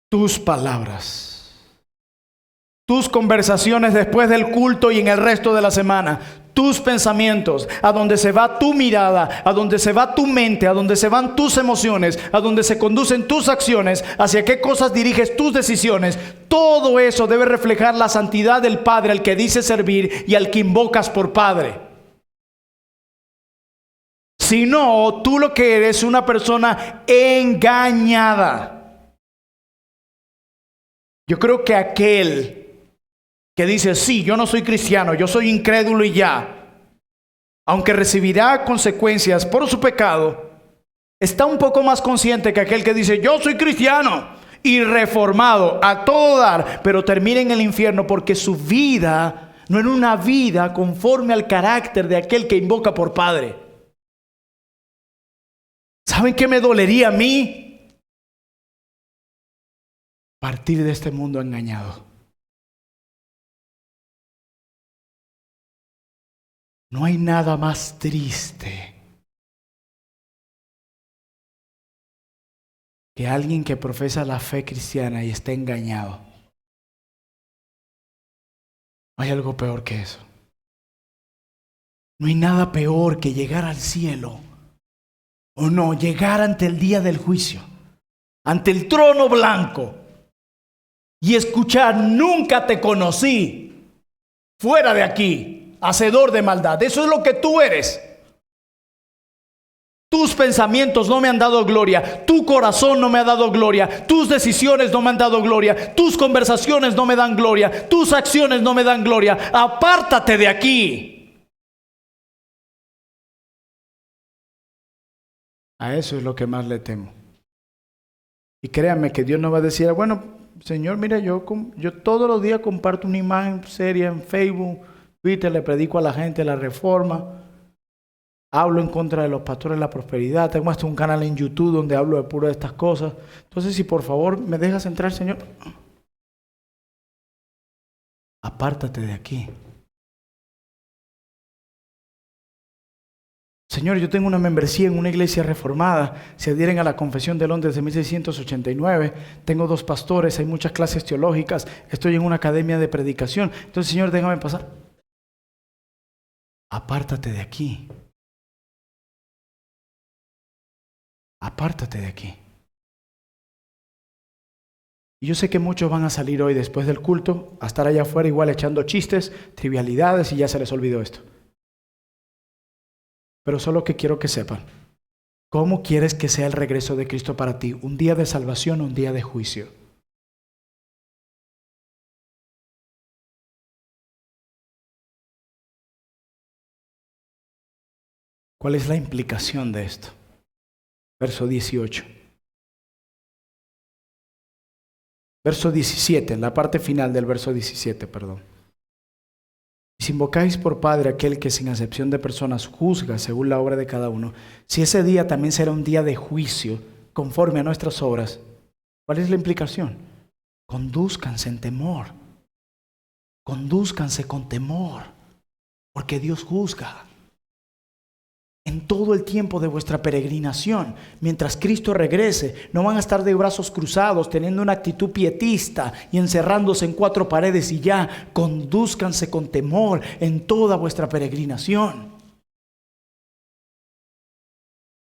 Tus palabras, tus conversaciones después del culto y en el resto de la semana, tus pensamientos, a donde se va tu mirada, a donde se va tu mente, a donde se van tus emociones, a donde se conducen tus acciones, hacia qué cosas diriges tus decisiones, todo eso debe reflejar la santidad del Padre al que dices servir y al que invocas por Padre. Si no, tú lo que eres es una persona engañada. Yo creo que aquel que dice, sí, yo no soy cristiano, yo soy incrédulo y ya, aunque recibirá consecuencias por su pecado, está un poco más consciente que aquel que dice, yo soy cristiano y reformado a todo dar, pero termina en el infierno porque su vida no era una vida conforme al carácter de aquel que invoca por Padre. ¿Saben qué me dolería a mí? Partir de este mundo engañado. No hay nada más triste que alguien que profesa la fe cristiana y esté engañado. No hay algo peor que eso. No hay nada peor que llegar al cielo, o no, llegar ante el día del juicio, ante el trono blanco, y escuchar, nunca te conocí, fuera de aquí. Hacedor de maldad. Eso es lo que tú eres. Tus pensamientos no me han dado gloria. Tu corazón no me ha dado gloria. Tus decisiones no me han dado gloria. Tus conversaciones no me dan gloria. Tus acciones no me dan gloria. Apártate de aquí. A eso es lo que más le temo. Y créanme que Dios no va a decir, bueno, Señor, mira, yo todos los días comparto una imagen seria en Facebook, Twitter, le predico a la gente la reforma, hablo en contra de los pastores de la prosperidad, tengo hasta un canal en YouTube donde hablo de puro de estas cosas. Entonces, si por favor me dejas entrar, Señor, apártate de aquí. Señor, yo tengo una membresía en una iglesia reformada, se adhieren a la Confesión de Londres de 1689, tengo 2 pastores, hay muchas clases teológicas, estoy en una academia de predicación. Entonces, Señor, déjame pasar. Apártate de aquí. Apártate de aquí. Y yo sé que muchos van a salir hoy después del culto a estar allá afuera igual echando chistes, trivialidades y ya se les olvidó esto. Pero solo que quiero que sepan, ¿cómo quieres que sea el regreso de Cristo para ti? ¿Un día de salvación o un día de juicio? ¿Cuál es la implicación de esto? Verso 18. Verso 17, en la parte final del verso 17, perdón. Si invocáis por Padre aquel que sin acepción de personas juzga según la obra de cada uno, si ese día también será un día de juicio conforme a nuestras obras, ¿cuál es la implicación? Condúzcanse en temor. Condúzcanse con temor, porque Dios juzga. En todo el tiempo de vuestra peregrinación, mientras Cristo regrese, no van a estar de brazos cruzados, teniendo una actitud pietista y encerrándose en 4 paredes y ya. Condúzcanse con temor en toda vuestra peregrinación.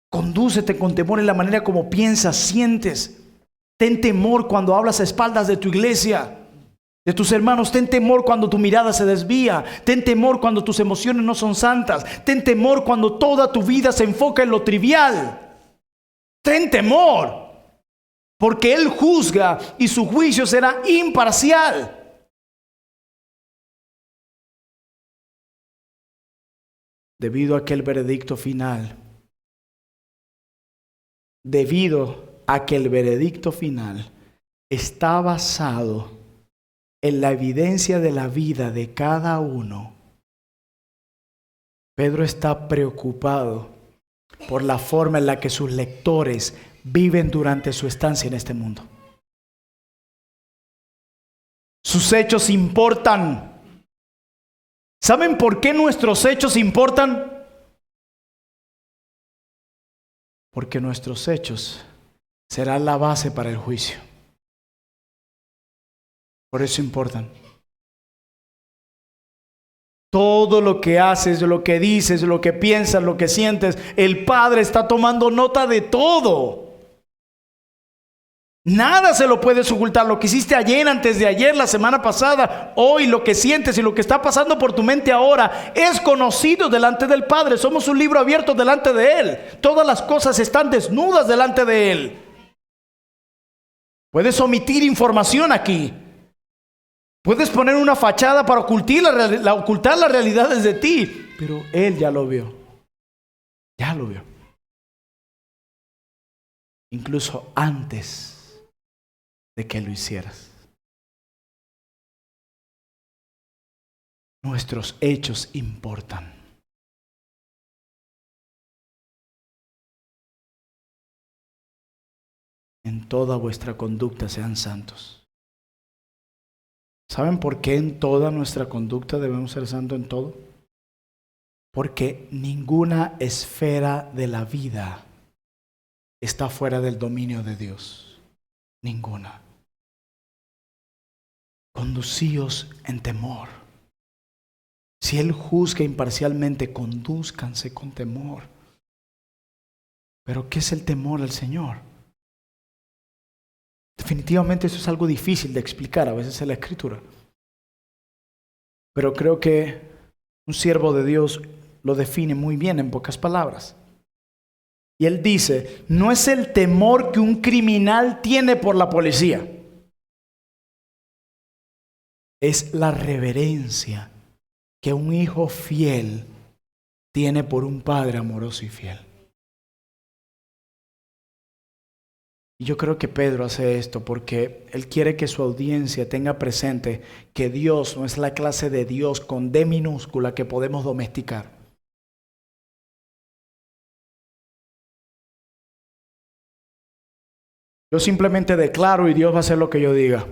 Condúcete con temor en la manera como piensas, sientes. Ten temor cuando hablas a espaldas de tu iglesia, de tus hermanos. Ten temor cuando tu mirada se desvía. Ten temor cuando tus emociones no son santas. Ten temor cuando toda tu vida se enfoca en lo trivial. Ten temor, porque Él juzga y su juicio será imparcial. Debido a que el veredicto final, está basado en la evidencia de la vida de cada uno, Pedro está preocupado por la forma en la que sus lectores viven durante su estancia en este mundo. Sus hechos importan. ¿Saben por qué nuestros hechos importan? Porque nuestros hechos serán la base para el juicio. Por eso importan. Todo lo que haces, lo que dices, lo que piensas, lo que sientes, el Padre está tomando nota de todo. Nada se lo puedes ocultar. Lo que hiciste ayer, antes de ayer, la semana pasada, hoy, lo que sientes y lo que está pasando por tu mente ahora es conocido delante del Padre. Somos un libro abierto delante de Él. Todas las cosas están desnudas delante de Él. Puedes omitir información aquí. Puedes poner una fachada para ocultar las realidades de ti, pero Él ya lo vio. Ya lo vio. Incluso antes de que lo hicieras. Nuestros hechos importan. En toda vuestra conducta sean santos. ¿Saben por qué en toda nuestra conducta debemos ser santos en todo? Porque ninguna esfera de la vida está fuera del dominio de Dios. Ninguna. Conducíos en temor. Si Él juzga imparcialmente, condúzcanse con temor. ¿Pero qué es el temor al Señor? Definitivamente eso es algo difícil de explicar a veces en la Escritura. Pero creo que un siervo de Dios lo define muy bien en pocas palabras. Y él dice, no es el temor que un criminal tiene por la policía. Es la reverencia que un hijo fiel tiene por un padre amoroso y fiel. Y yo creo que Pedro hace esto porque él quiere que su audiencia tenga presente que Dios no es la clase de Dios con D minúscula que podemos domesticar. Yo simplemente declaro y Dios va a hacer lo que yo diga.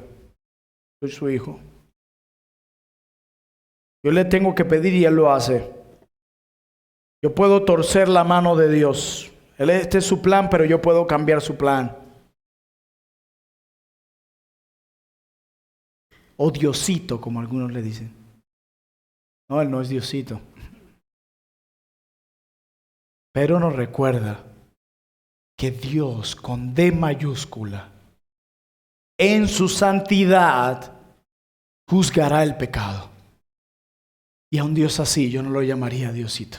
Soy su hijo. Yo le tengo que pedir y Él lo hace. Yo puedo torcer la mano de Dios. Este es su plan, pero yo puedo cambiar su plan. O Diosito, como algunos le dicen. No, Él no es Diosito. Pero nos recuerda que Dios con D mayúscula, en su santidad, juzgará el pecado. Y a un Dios así yo no lo llamaría Diosito.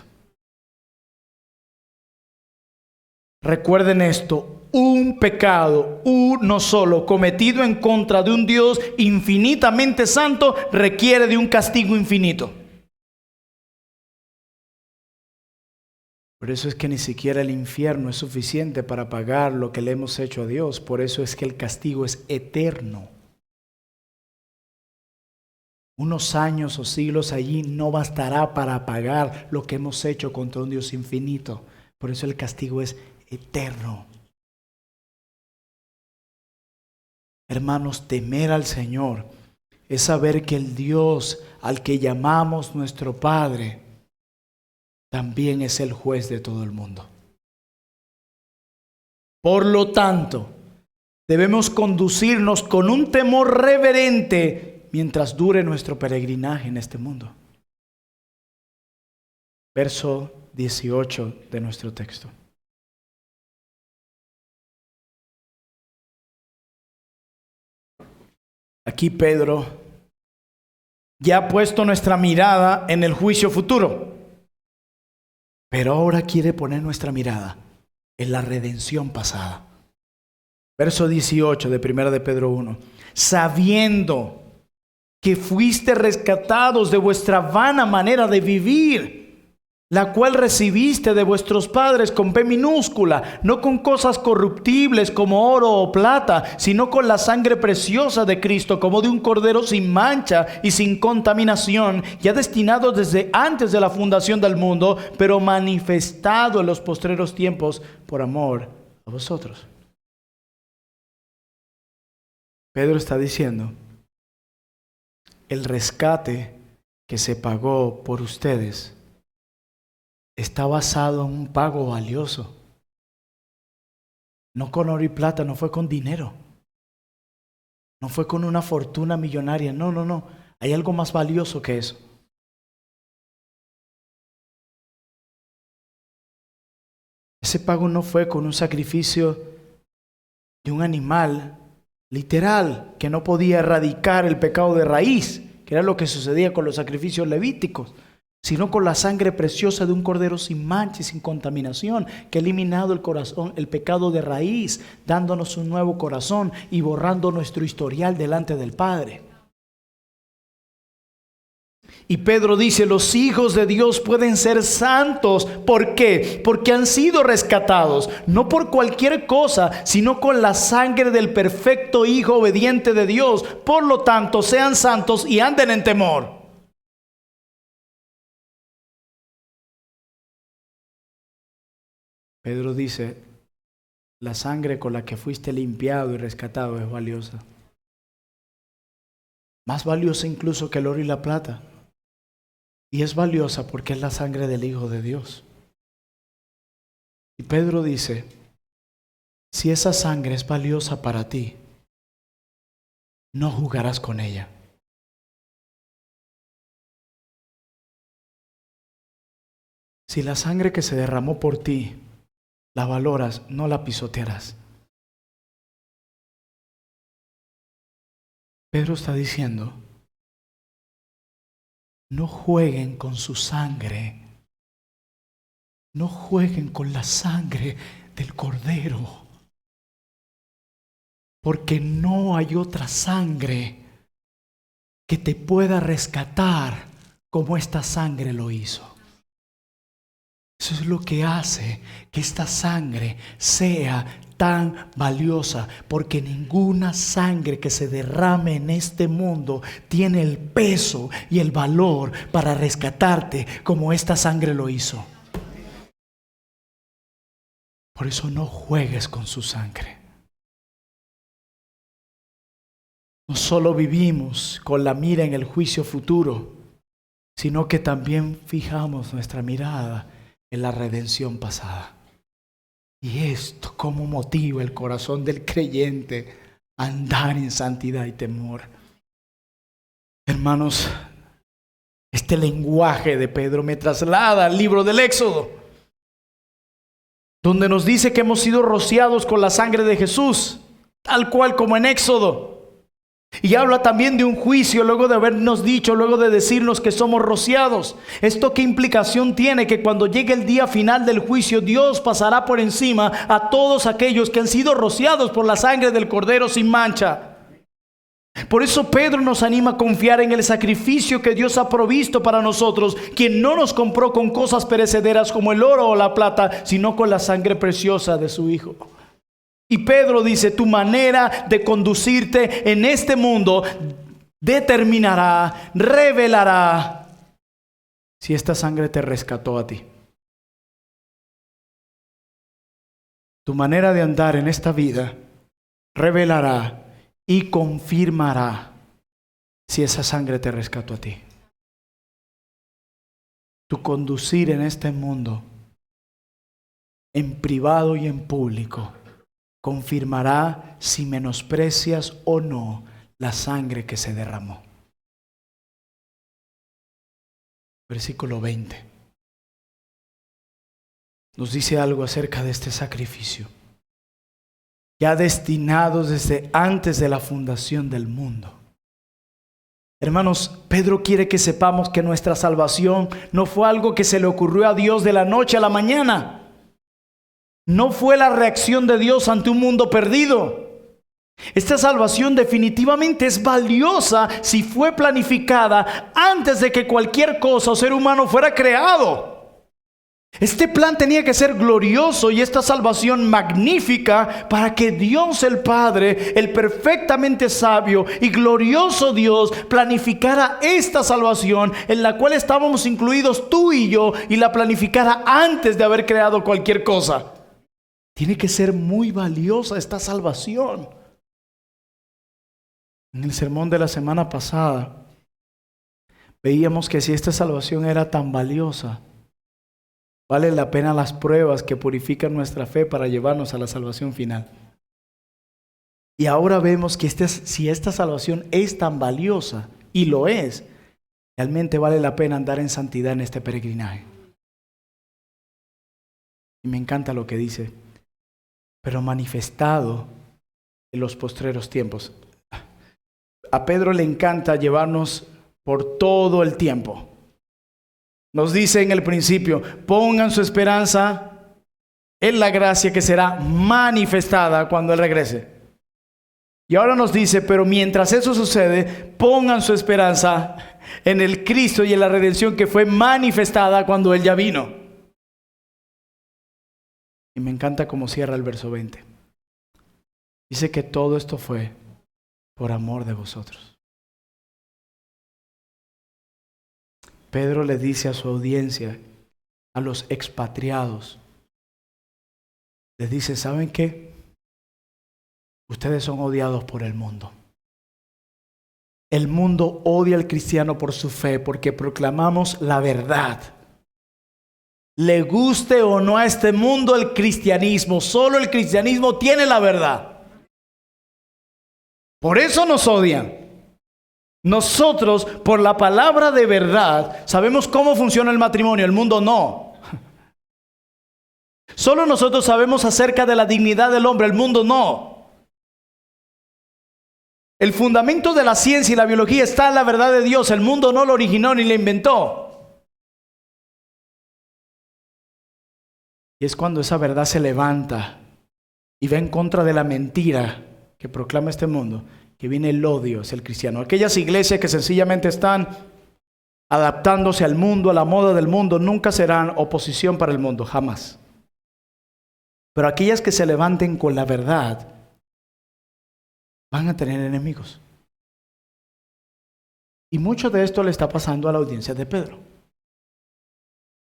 Recuerden esto. Un pecado, uno solo, cometido en contra de un Dios infinitamente santo, requiere de un castigo infinito. Por eso es que ni siquiera el infierno es suficiente para pagar lo que le hemos hecho a Dios. Por eso es que el castigo es eterno. Unos años o siglos allí no bastará para pagar lo que hemos hecho contra un Dios infinito. Por eso el castigo es eterno. Hermanos, temer al Señor es saber que el Dios al que llamamos nuestro Padre también es el juez de todo el mundo. Por lo tanto, debemos conducirnos con un temor reverente mientras dure nuestro peregrinaje en este mundo. Verso 18 de nuestro texto. Aquí Pedro ya ha puesto nuestra mirada en el juicio futuro, pero ahora quiere poner nuestra mirada en la redención pasada. Verso 18 de 1 de Pedro 1. Sabiendo que fuiste rescatados de vuestra vana manera de vivir, la cual recibiste de vuestros padres con P minúscula, no con cosas corruptibles como oro o plata, sino con la sangre preciosa de Cristo, como de un cordero sin mancha y sin contaminación, ya destinado desde antes de la fundación del mundo, pero manifestado en los postreros tiempos por amor a vosotros. Pedro está diciendo, el rescate que se pagó por ustedes está basado en un pago valioso. No con oro y plata, no fue con dinero. No fue con una fortuna millonaria. No. Hay algo más valioso que eso. Ese pago no fue con un sacrificio de un animal literal que no podía erradicar el pecado de raíz, que era lo que sucedía con los sacrificios levíticos, sino con la sangre preciosa de un cordero sin mancha y sin contaminación, que ha eliminado el pecado de raíz, dándonos un nuevo corazón y borrando nuestro historial delante del Padre. Y Pedro dice, los hijos de Dios pueden ser santos. ¿Por qué? Porque han sido rescatados, no por cualquier cosa, sino con la sangre del perfecto Hijo obediente de Dios. Por lo tanto, sean santos y anden en temor. Pedro dice, la sangre con la que fuiste limpiado y rescatado es valiosa. Más valiosa incluso que el oro y la plata. Y es valiosa porque es la sangre del Hijo de Dios. Y Pedro dice, si esa sangre es valiosa para ti, no jugarás con ella. Si la sangre que se derramó por ti la valoras, no la pisotearás. Pedro está diciendo, no jueguen con su sangre, no jueguen con la sangre del Cordero, porque no hay otra sangre que te pueda rescatar como esta sangre lo hizo. Eso es lo que hace que esta sangre sea tan valiosa, porque ninguna sangre que se derrame en este mundo tiene el peso y el valor para rescatarte como esta sangre lo hizo. Por eso no juegues con su sangre. No solo vivimos con la mira en el juicio futuro, sino que también fijamos nuestra mirada en la redención pasada. Y esto cómo motiva el corazón del creyente a andar en santidad y temor. Hermanos, este lenguaje de Pedro me traslada al libro del Éxodo, donde nos dice que hemos sido rociados con la sangre de Jesús, tal cual como en Éxodo. Y habla también de un juicio luego de habernos dicho, luego de decirnos que somos rociados. ¿Esto qué implicación tiene? Que cuando llegue el día final del juicio, Dios pasará por encima a todos aquellos que han sido rociados por la sangre del Cordero sin mancha. Por eso Pedro nos anima a confiar en el sacrificio que Dios ha provisto para nosotros, quien no nos compró con cosas perecederas como el oro o la plata, sino con la sangre preciosa de su Hijo. Y Pedro dice, tu manera de conducirte en este mundo determinará, revelará si esta sangre te rescató a ti. Tu manera de andar en esta vida revelará y confirmará si esa sangre te rescató a ti. Tu conducir en este mundo, en privado y en público, confirmará si menosprecias o no la sangre que se derramó. Versículo 20. Nos dice algo acerca de este sacrificio, ya destinado desde antes de la fundación del mundo. Hermanos, Pedro quiere que sepamos que nuestra salvación no fue algo que se le ocurrió a Dios de la noche a la mañana. No fue la reacción de Dios ante un mundo perdido. Esta salvación definitivamente es valiosa si fue planificada antes de que cualquier cosa o ser humano fuera creado. Este plan tenía que ser glorioso y esta salvación magnífica para que Dios el Padre, el perfectamente sabio y glorioso Dios, planificara esta salvación en la cual estábamos incluidos tú y yo, y la planificara antes de haber creado cualquier cosa. Tiene que ser muy valiosa esta salvación. En el sermón de la semana pasada veíamos que si esta salvación era tan valiosa, vale la pena las pruebas que purifican nuestra fe para llevarnos a la salvación final. Y ahora vemos que si esta salvación es tan valiosa, y lo es, realmente vale la pena andar en santidad en este peregrinaje. Y me encanta lo que dice, pero manifestado en los postreros tiempos. A Pedro le encanta llevarnos por todo el tiempo. Nos dice en el principio, pongan su esperanza en la gracia que será manifestada cuando Él regrese. Y ahora nos dice, pero mientras eso sucede, pongan su esperanza en el Cristo y en la redención que fue manifestada cuando Él ya vino. Y me encanta cómo cierra el verso 20. Dice que todo esto fue por amor de vosotros. Pedro le dice a su audiencia, a los expatriados, les dice, ¿saben qué? Ustedes son odiados por el mundo. El mundo odia al cristiano por su fe, porque proclamamos la verdad. Le guste o no a este mundo el cristianismo, solo el cristianismo tiene la verdad. Por eso nos odian. Nosotros, por la palabra de verdad, sabemos cómo funciona el matrimonio, el mundo no. Solo nosotros sabemos acerca de la dignidad del hombre, el mundo no. El fundamento de la ciencia y la biología está en la verdad de Dios, el mundo no lo originó ni lo inventó. Y es cuando esa verdad se levanta y va en contra de la mentira que proclama este mundo, que viene el odio hacia el cristiano. Aquellas iglesias que sencillamente están adaptándose al mundo, a la moda del mundo, nunca serán oposición para el mundo, jamás. Pero aquellas que se levanten con la verdad van a tener enemigos. Y mucho de esto le está pasando a la audiencia de Pedro.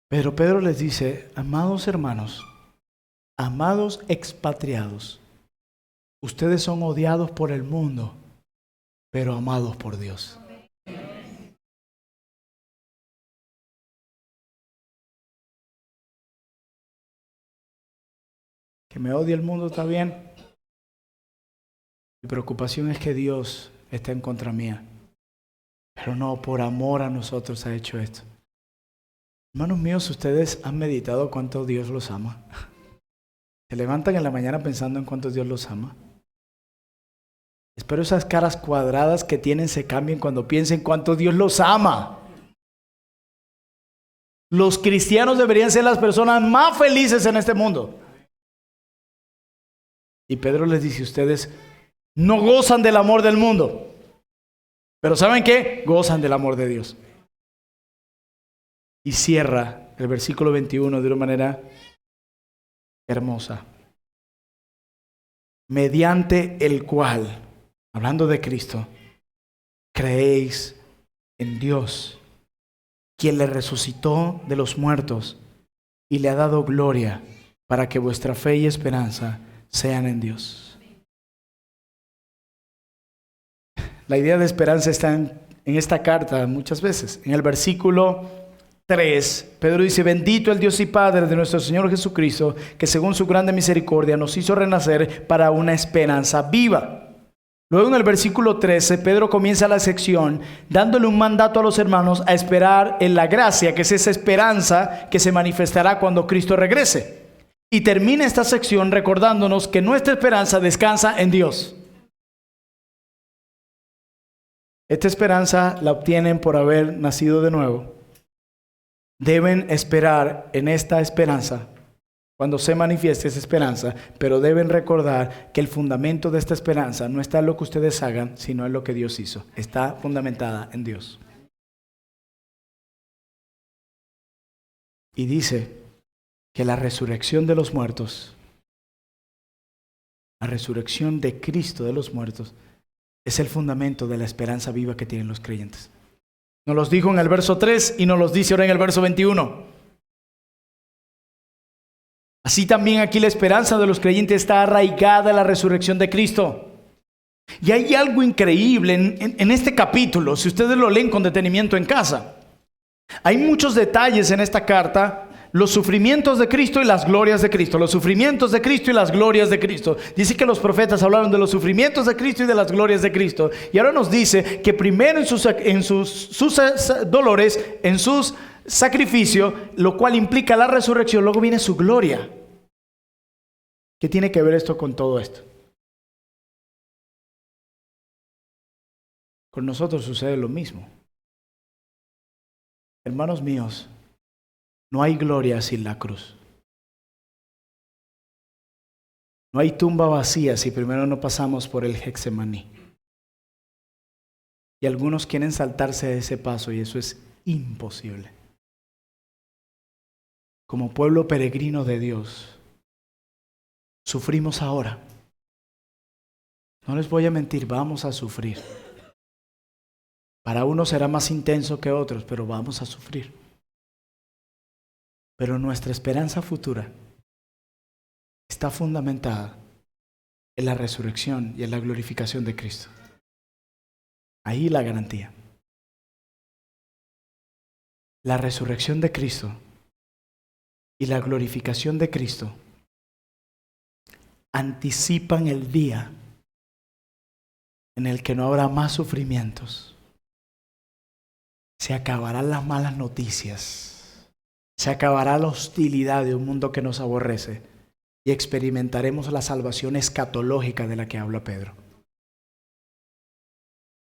Pero Pedro les dice, amados hermanos, amados expatriados, ustedes son odiados por el mundo, pero amados por Dios. Que me odie el mundo está bien. Mi preocupación es que Dios está en contra mía. Pero no, por amor a nosotros ha hecho esto. Hermanos míos, ustedes han meditado cuánto Dios los ama. Se levantan en la mañana pensando en cuánto Dios los ama. Espero esas caras cuadradas que tienen se cambien cuando piensen cuánto Dios los ama. Los cristianos deberían ser las personas más felices en este mundo. Y Pedro les dice, ustedes no gozan del amor del mundo. Pero ¿saben qué? Gozan del amor de Dios. Y cierra el versículo 21 de una manera hermosa. Mediante el cual, hablando de Cristo, creéis en Dios, quien le resucitó de los muertos y le ha dado gloria para que vuestra fe y esperanza sean en Dios. La idea de esperanza está en esta carta muchas veces. En el versículo 3, Pedro dice, bendito el Dios y Padre de nuestro Señor Jesucristo, que según su grande misericordia nos hizo renacer para una esperanza viva. Luego en el versículo 13, Pedro comienza la sección dándole un mandato a los hermanos a esperar en la gracia, que es esa esperanza que se manifestará cuando Cristo regrese. Y termina esta sección recordándonos que nuestra esperanza descansa en Dios. Esta esperanza la obtienen por haber nacido de nuevo. Deben esperar en esta esperanza cuando se manifieste esa esperanza, pero deben recordar que el fundamento de esta esperanza no está en lo que ustedes hagan, sino en lo que Dios hizo. Está fundamentada en Dios. Y dice, que la resurrección de los muertos, la resurrección de Cristo de los muertos, es el fundamento de la esperanza viva que tienen los creyentes. Nos los dijo en el verso 3 y nos los dice ahora en el verso 21. Así también aquí la esperanza de los creyentes está arraigada en la resurrección de Cristo. Y hay algo increíble en este capítulo, si ustedes lo leen con detenimiento en casa. Hay muchos detalles en esta carta, los sufrimientos de Cristo y las glorias de Cristo, los sufrimientos de Cristo y las glorias de Cristo. Dice que los profetas hablaron de los sufrimientos de Cristo y de las glorias de Cristo. Y ahora nos dice que primero en sus dolores, en sus sacrificios, lo cual implica la resurrección, luego viene su gloria. ¿Qué tiene que ver esto con todo esto? Con nosotros sucede lo mismo. Hermanos míos, no hay gloria sin la cruz. No hay tumba vacía si primero no pasamos por el Getsemaní. Y algunos quieren saltarse de ese paso y eso es imposible. Como pueblo peregrino de Dios, sufrimos ahora. No les voy a mentir, vamos a sufrir. Para unos será más intenso que otros, pero vamos a sufrir. Pero nuestra esperanza futura está fundamentada en la resurrección y en la glorificación de Cristo. Ahí la garantía. La resurrección de Cristo y la glorificación de Cristo anticipan el día en el que no habrá más sufrimientos. Se acabarán las malas noticias. Se acabará la hostilidad de un mundo que nos aborrece y experimentaremos la salvación escatológica de la que habla Pedro.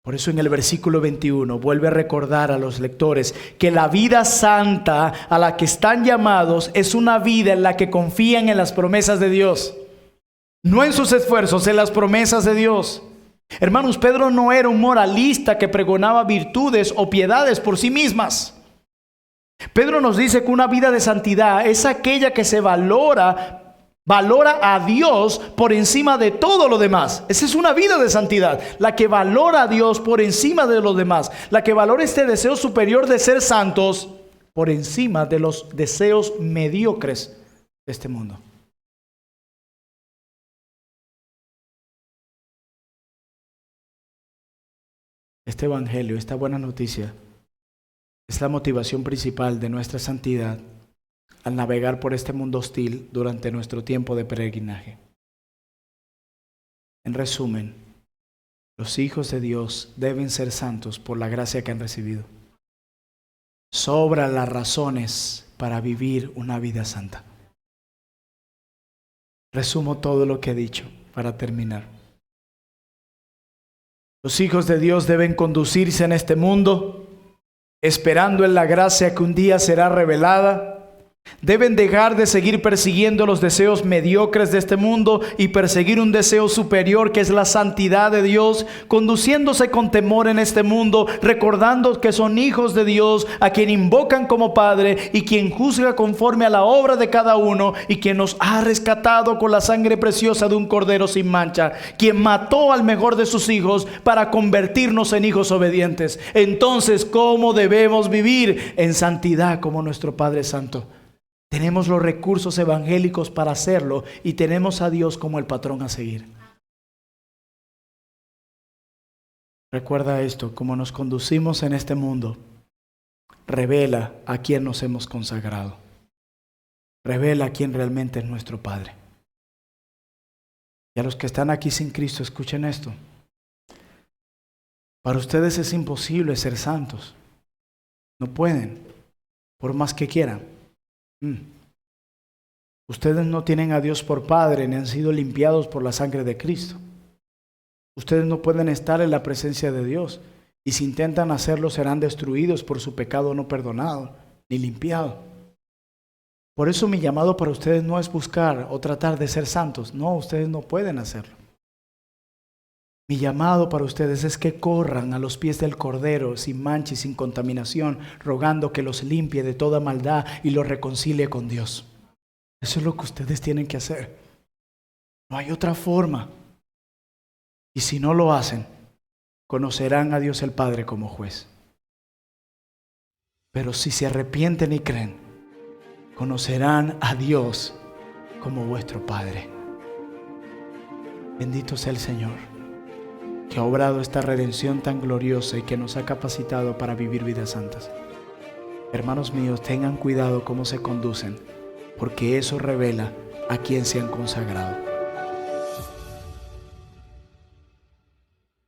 Por eso en el versículo 21 vuelve a recordar a los lectores que la vida santa a la que están llamados es una vida en la que confían en las promesas de Dios. No en sus esfuerzos, en las promesas de Dios. Hermanos, Pedro no era un moralista que pregonaba virtudes o piedades por sí mismas. Pedro nos dice que una vida de santidad es aquella que se valora a Dios por encima de todo lo demás. Esa es una vida de santidad, la que valora a Dios por encima de los demás, la que valora este deseo superior de ser santos por encima de los deseos mediocres de este mundo. Este evangelio, esta buena noticia, es la motivación principal de nuestra santidad al navegar por este mundo hostil durante nuestro tiempo de peregrinaje. En resumen, los hijos de Dios deben ser santos por la gracia que han recibido. Sobran las razones para vivir una vida santa. Resumo todo lo que he dicho para terminar. Los hijos de Dios deben conducirse en este mundo, esperando en la gracia que un día será revelada. Deben dejar de seguir persiguiendo los deseos mediocres de este mundo y perseguir un deseo superior que es la santidad de Dios, conduciéndose con temor en este mundo, recordando que son hijos de Dios, a quien invocan como Padre y quien juzga conforme a la obra de cada uno y quien nos ha rescatado con la sangre preciosa de un cordero sin mancha, quien mató al mejor de sus hijos para convertirnos en hijos obedientes. Entonces, ¿cómo debemos vivir? En santidad como nuestro Padre Santo. Tenemos los recursos evangélicos para hacerlo y tenemos a Dios como el patrón a seguir. Recuerda esto, como nos conducimos en este mundo, revela a quién nos hemos consagrado. Revela a quién realmente es nuestro Padre. Y a los que están aquí sin Cristo, escuchen esto. Para ustedes es imposible ser santos. No pueden, por más que quieran. Ustedes no tienen a Dios por Padre, ni han sido limpiados por la sangre de Cristo. Ustedes no pueden estar en la presencia de Dios, y si intentan hacerlo serán destruidos por su pecado no perdonado, ni limpiado. Por eso mi llamado para ustedes no es buscar o tratar de ser santos. No, ustedes no pueden hacerlo. Mi llamado para ustedes es que corran a los pies del Cordero sin mancha y sin contaminación, rogando que los limpie de toda maldad y los reconcilie con Dios. Eso es lo que ustedes tienen que hacer. No hay otra forma. Y si no lo hacen, conocerán a Dios el Padre como juez. Pero si se arrepienten y creen, conocerán a Dios como vuestro Padre. Bendito sea el Señor, que ha obrado esta redención tan gloriosa y que nos ha capacitado para vivir vidas santas. Hermanos míos, tengan cuidado cómo se conducen, porque eso revela a quién se han consagrado.